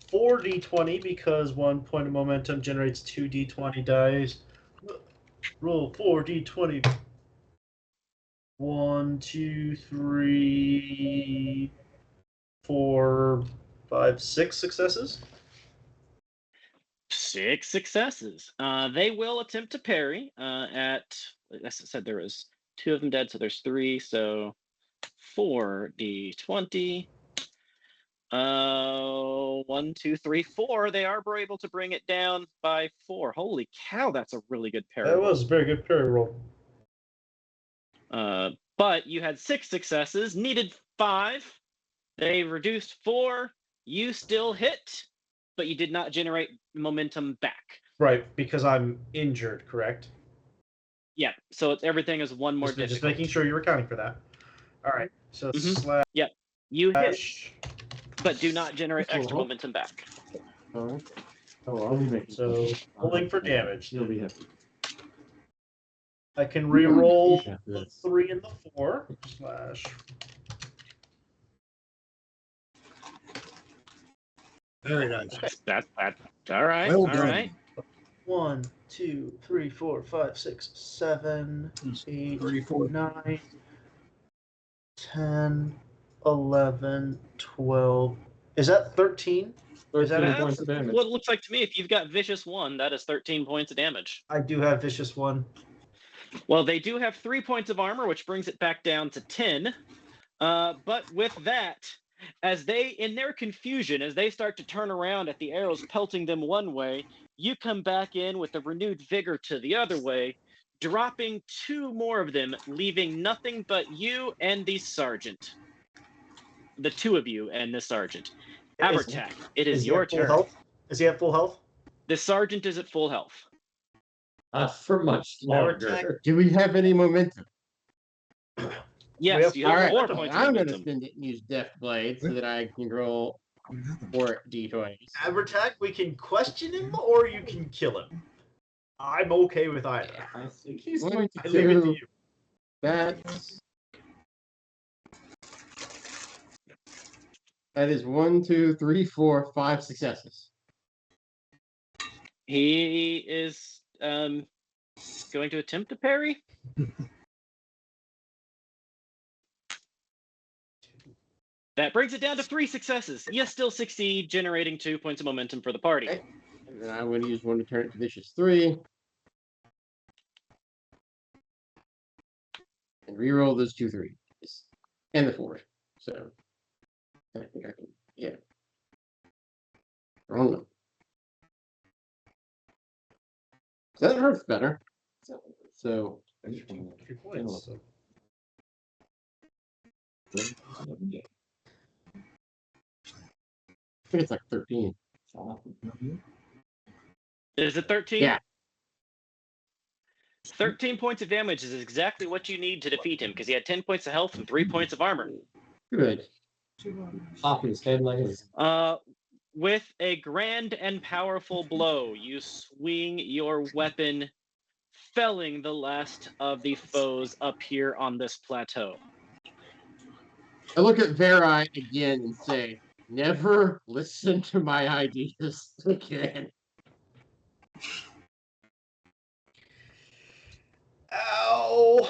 4 d20 because 1 point of momentum generates 2 d20 dice. Roll 4 d20. 1, 2, 3, 4, 5, 6 successes. 6 successes. They will attempt to parry. As I said, there was 2 of them dead, so there's 3. So 4d20. 1, 2, 3, 4. They are able to bring it down by 4. Holy cow, that's a really good parry. That was a very good parry roll. But you had 6 successes, needed 5. They reduced 4. You still hit, but you did not generate momentum back. Right, because I'm injured, correct? Yeah, so everything is 1 more Just difficult. making sure you're accounting for that. All right, so slash. Yep, you hit, but do not generate extra momentum back. Oh, I'll be making So pulling for damage. You'll be happy. I can re-roll Yeah, the that's- 3 and the 4. Slash. Very nice. That's all right. Well All done. right. 1, 2, 3, 4, 5, 6, 7, 8, 34. 9, 10, 11, 12. Is that 13? Is that 13 a- points of damage. What it looks like to me, if you've got Vicious 1, that is 13 points of damage. I do have Vicious 1. Well, they do have 3 points of armor, which brings it back down to 10. But with that, as they, in their confusion, as they start to turn around at the arrows pelting them one way, you come back in with a renewed vigor to the other way, dropping 2 more of them, leaving nothing but you and the sergeant. The 2 of you and the sergeant. Abertak, it is he your at full turn. health? Is he at full health? The sergeant is at full health. For much longer. Do we have any momentum? Yes, have you have All right, 4 momentum. points of I'm going to momentum. spend it and use Death Blade so that I can roll 4 d20s. Abertak, we can question him or you can kill him. I'm okay with either. I think he's One, going I to leave it to two, you. that is 1, 2, 3, 4, 5 successes. He is going to attempt to parry. That brings it down to 3 successes. You still succeed, generating 2 points of momentum for the party. Okay. And then I'm going to use 1 to turn it to Vicious 3. And reroll those 2 3s. And the 4. So I think I can, yeah. I don't know. That hurts better. So I just want to 3 points. So. I think it's like 13. Is it 13? Yeah. 13 points of damage is exactly what you need to defeat him because he had 10 points of health and 3 points of armor. Good. Pop his head like his. With a grand and powerful blow, you swing your weapon, felling the last of the foes up here on this plateau. I look at Verai again and say, never listen to my ideas again. Ow!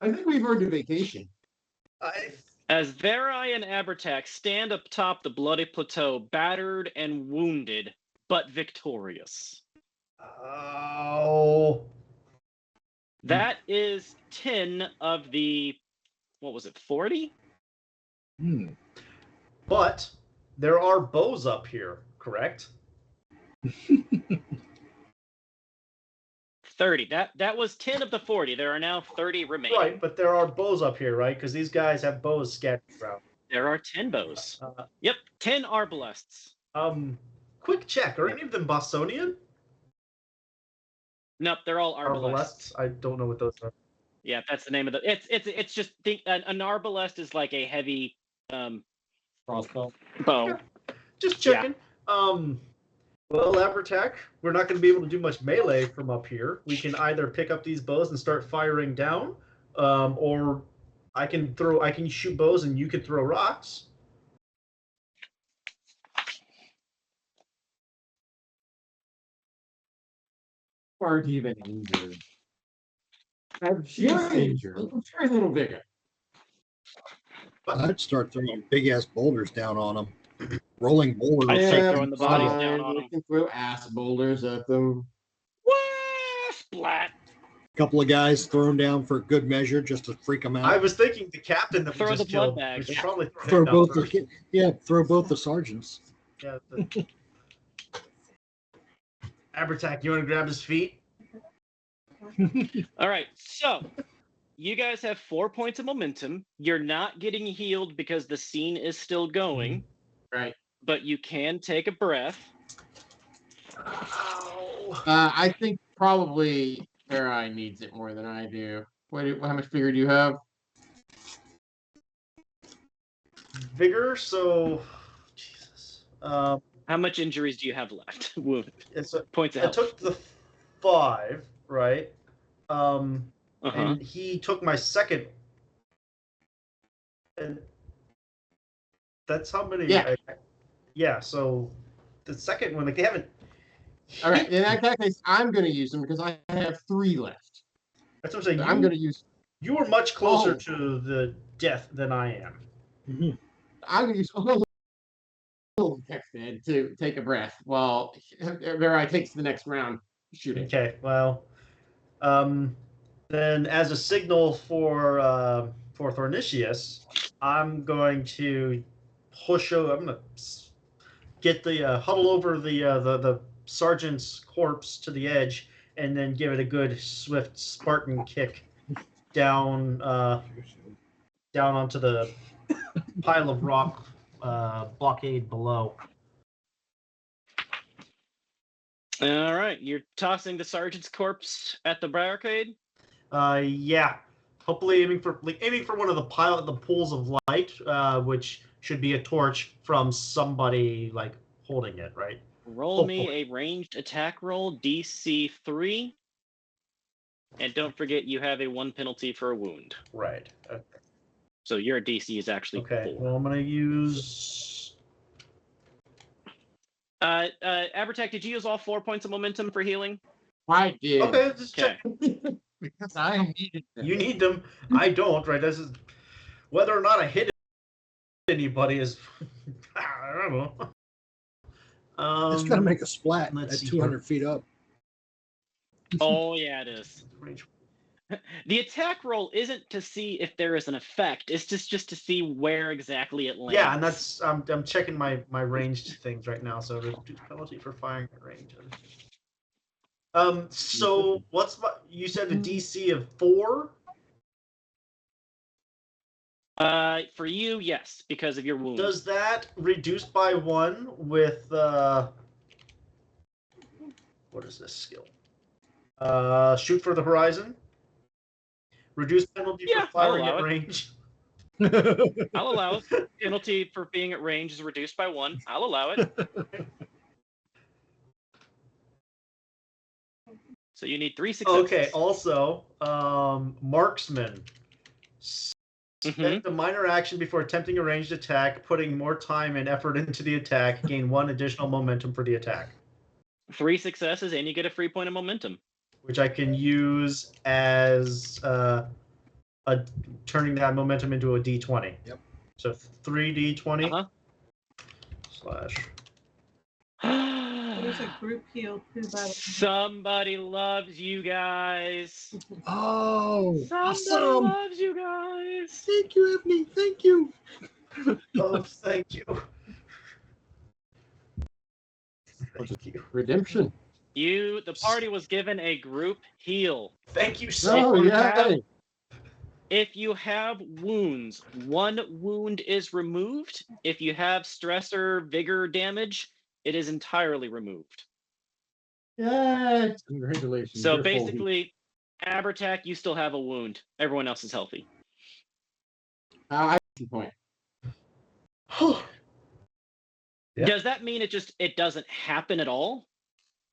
I think we've earned a vacation. As Verai and Abertak stand up top the bloody plateau, battered and wounded, but victorious. Oh. That is 10 of the, what was it, 40? But there are bows up here, correct? 30. That was 10 of the 40. There are now 30 remaining. Right, but there are bows up here, right? Because these guys have bows scattered around. There are 10 bows. Yep, 10 arbalests. Quick check. Are any of them Bostonian? Nope, they're all arbalests. I don't know what those are. Yeah, that's the name of the. It's just an arbalest is like a heavy Crossbow. bow. Just checking. Well, Abertak, we're not going to be able to do much melee from up here. We can either pick up these bows and start firing down, or I can shoot bows and you can throw rocks. Aren't even injured. She's injured. Try a little bigger. I'd start throwing big ass boulders down on them. Rolling boulders. I'd start Yeah, throwing the bodies fine. down on We them. can throw ass boulders at them. Wah! Splat! Couple of guys thrown down for good measure just to freak them out. I was thinking the captain that Throw we the just blood killed. bags. We should probably throw him down both first. throw both the sergeants. Yeah, Abertak, you want to grab his feet? All right, so you guys have 4 points of momentum. You're not getting healed because the scene is still going. Right. But you can take a breath. I think probably Verai needs it more than I do. How much vigor do you have? Vigor, so Jesus. How much injuries do you have left? Points of I health. took the 5, right? And he took my second. And that's how many. Yeah. So the second one, like they haven't. All right. In that case, I'm going to use them because I have 3 left. That's what I'm saying. I'm going to use. You were much closer to the death than I am. Mm-hmm. I'm going to use to take a breath while Verai takes the next round shooting. Okay. Well, then as a signal for Thornicius, I'm going to push over. I'm going to get the huddle over the sergeant's corpse to the edge, and then give it a good swift Spartan kick down onto the pile of rock blockade below. All right, you're tossing the sergeant's corpse at the barricade. Yeah. Hopefully aiming for one of the pools of light, which should be a torch from somebody like holding it, right? Roll me a ranged attack roll, DC 3. And don't forget you have a 1 penalty for a wound. Right. Okay. So your DC is actually 4. Well, I'm gonna use. Abertak, did you use all 4 points of momentum for healing? I did. Okay, just check. Because I needed them. You need them. I don't. Right. This is whether or not I hit anybody is. I don't know. It's got to make a splat let's at see 200 feet up. Oh, yeah, it is. The attack roll isn't to see if there is an effect. It's just to see where exactly it lands. Yeah, and that's I'm checking my ranged things right now. So reduce penalty for firing at range. So what's you said a DC of 4? For you, yes, because of your wound. Does that reduce by 1 with what is this skill? Shoot for the horizon. Reduce penalty for firing at range. I'll allow it. Penalty for being at range is reduced by 1. I'll allow it. So you need 3 successes. Okay. Also, marksman. Spend a minor action before attempting a ranged attack, putting more time and effort into the attack. Gain 1 additional momentum for the attack. 3 successes, and you get a free point of momentum, which I can use as turning that momentum into a D20. Yep. So 3D20 slash. There's a group heal too, by the way. Somebody loves you guys. Oh, Somebody awesome! loves you guys. Thank you, Ebony. Thank you. Oh, thank you. Thank you. Redemption. The party was given a group heal. Thank you so much. If you have wounds, 1 wound is removed. If you have stress or vigor damage, it is entirely removed. Yay! Congratulations. So You're full. basically, Abertac, you still have a wound. Everyone else is healthy. I see point. Yeah. Does that mean it doesn't happen at all?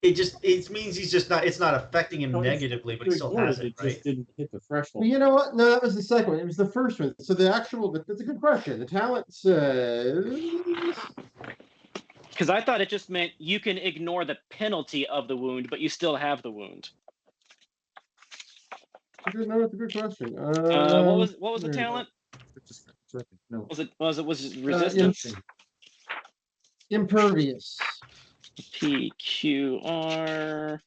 It means he's just not. It's not affecting him negatively, but he still has it, right? Just didn't hit the threshold. Well, you know what? No, that was the second one. It was the first one. So that's a good question. The talent says. Because I thought it just meant you can ignore the penalty of the wound, but you still have the wound. No, it's a good question. What was the talent? No. Was it resistance? Impervious. PQR.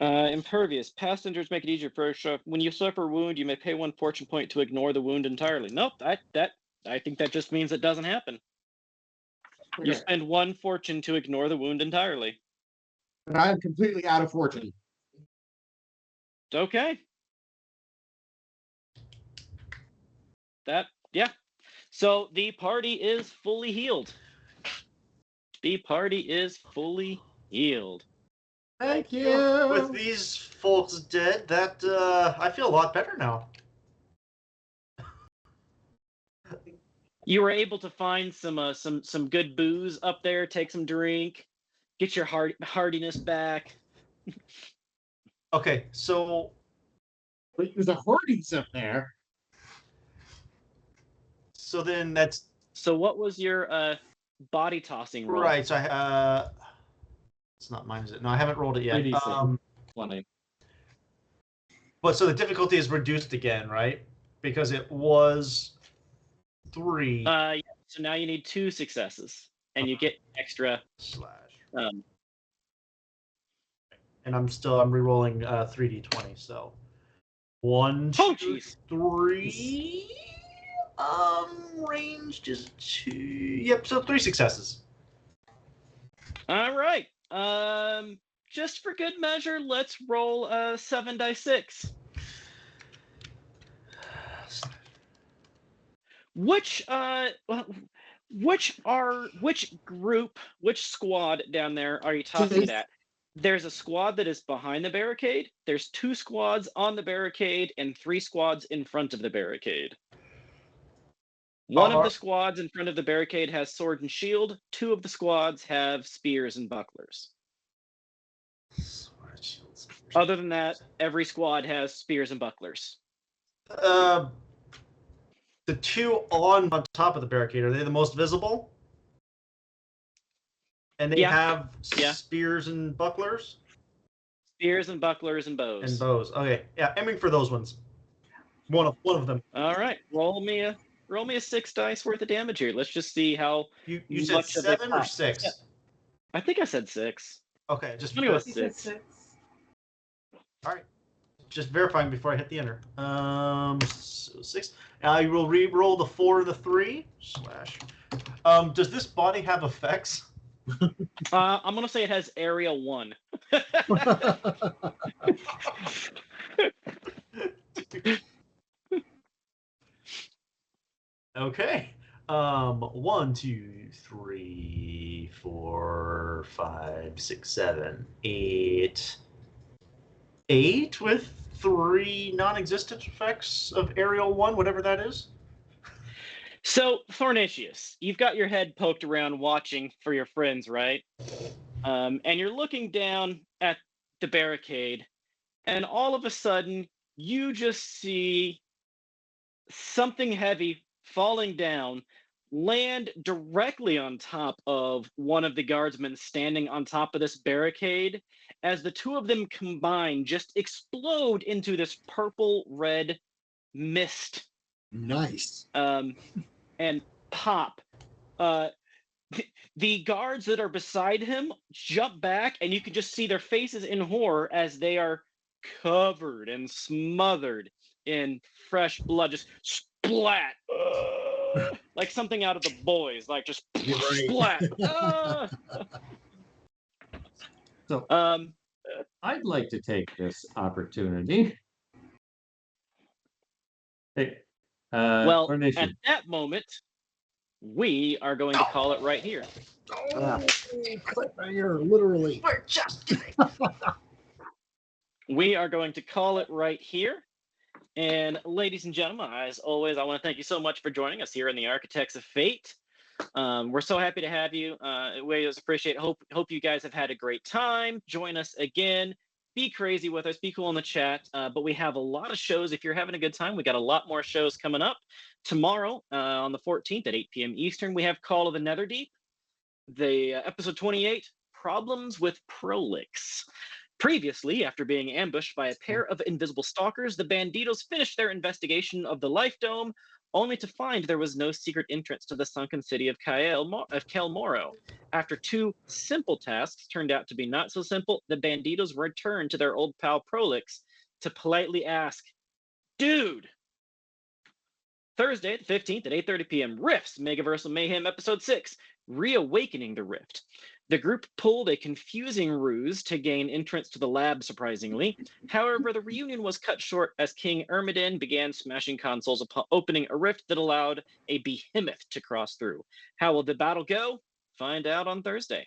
Impervious. Passengers make it easier for when you suffer a wound, you may pay 1 fortune point to ignore the wound entirely. Nope, I think that just means it doesn't happen. Okay. You spend 1 fortune to ignore the wound entirely. And I am completely out of fortune. Okay. Yeah. So the party is fully healed. The party is fully healed. Thank you. With these folks dead, that I feel a lot better now. You were able to find some good booze up there. Take some drink. Get your hardiness back. Okay, so There's a Hardee's up there. So then that's So what was your body tossing roll? right. So it's not mine, is it? No, I haven't rolled it yet. 20. But so the difficulty is reduced again, right? Because it was 3 Yeah, so now you need 2 successes, and you get extra. / and I'm re-rolling 3d20. So 1, 2, 3. Ranged is 2. Yep. So 3 successes. All right. Just for good measure, let's roll 7 dice 6. Which squad down there are you talking it at? There's a squad that is behind the barricade. There's 2 squads on the barricade and 3 squads in front of the barricade. One of the squads in front of the barricade has sword and shield. 2 of the squads have spears and bucklers. Other than that, every squad has spears and bucklers. The 2 on top of the barricade, are they the most visible? And they have spears and bucklers? Spears and bucklers and bows. And bows. Okay. Yeah, aiming for those ones. One of them. All right. Roll me a 6 dice worth of damage here. Let's just see how you said 7 or 6? Yeah. I think I said 6. Okay, just I'm gonna go with 6. 6. All right. just verifying before I hit the enter. So 6. I will re-roll the 4 and the 3 / does this body have effects? I'm gonna say it has area 1. Okay. 1, 2, 3, 4, 5, 6, 7, 8. 8 with 3 non-existent effects of aerial 1, whatever that is. So, Thornatius, you've got your head poked around watching for your friends, right? And you're looking down at the barricade, and all of a sudden, you just see something heavy falling down, land directly on top of one of the guardsmen standing on top of this barricade. As the two of them combine, just explode into this purple-red mist. Nice. And pop. The guards that are beside him jump back, and you can just see their faces in horror as they are covered and smothered in fresh blood, just splat, like something out of The Boys, like just You're right. splat. So I'd like to take this opportunity. Hey, Well, Thornatius. at that moment, we are going to call it right here. Oh, cliffhanger, literally. We're just kidding. We are going to call it right here. And ladies and gentlemen, as always, I want to thank you so much for joining us here in the Architects of Fate. We're so happy to have you. We always appreciate it. Hope you guys have had a great time. Join us again. Be crazy with us. Be cool in the chat. But we have a lot of shows. If you're having a good time, we got a lot more shows coming up. Tomorrow, on the 14th at 8 p.m. Eastern, we have Call of the Netherdeep. The episode 28, Problems with Prolix. Previously, after being ambushed by a pair of invisible stalkers, the Banditos finished their investigation of the Life Dome, only to find there was no secret entrance to the sunken city of Kel Moro. After 2 simple tasks turned out to be not so simple, the Banditos returned to their old pal Prolix to politely ask, "Dude!" Thursday, the 15th at 8:30 p.m. Rifts, Megaversal Mayhem Episode 6, Reawakening the Rift. The group pulled a confusing ruse to gain entrance to the lab, surprisingly. However, the reunion was cut short as King Ermidin began smashing consoles upon opening a rift that allowed a behemoth to cross through. How will the battle go? Find out on Thursday.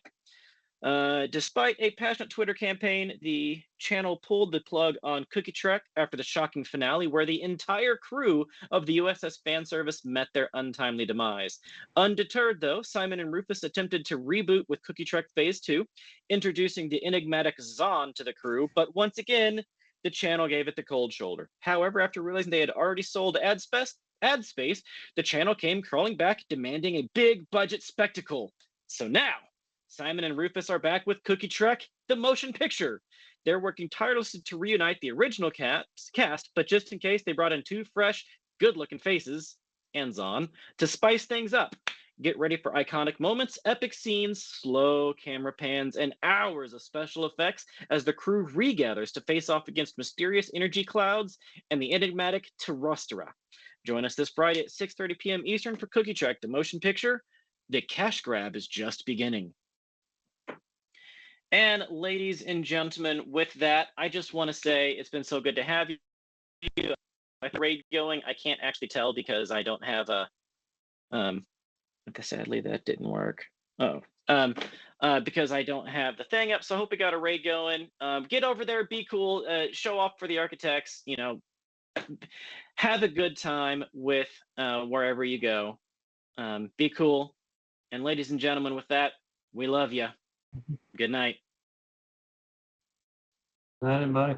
Despite a passionate Twitter campaign, the channel pulled the plug on Cookie Trek after the shocking finale, where the entire crew of the USS fan service met their untimely demise. Undeterred, though, Simon and Rufus attempted to reboot with Cookie Trek Phase 2, introducing the enigmatic Zahn to the crew, but once again, the channel gave it the cold shoulder. However, after realizing they had already sold ad space, the channel came crawling back, demanding a big budget spectacle. So now, Simon and Rufus are back with Cookie Trek, the motion picture. They're working tirelessly to reunite the original cast, but just in case, they brought in 2 fresh, good-looking faces, and Zahn, to spice things up. Get ready for iconic moments, epic scenes, slow camera pans, and hours of special effects as the crew regathers to face off against mysterious energy clouds and the enigmatic Terrostera. Join us this Friday at 6:30 p.m. Eastern for Cookie Trek, the motion picture. The cash grab is just beginning. And ladies and gentlemen, with that, I just want to say it's been so good to have you. With the raid going, I can't actually tell because I don't have a. Sadly, that didn't work. Because I don't have the thing up. So I hope we got a raid going. Get over there, be cool, show off for the architects. You know, have a good time with wherever you go. Be cool, and ladies and gentlemen, with that, we love you. Good night. Bye.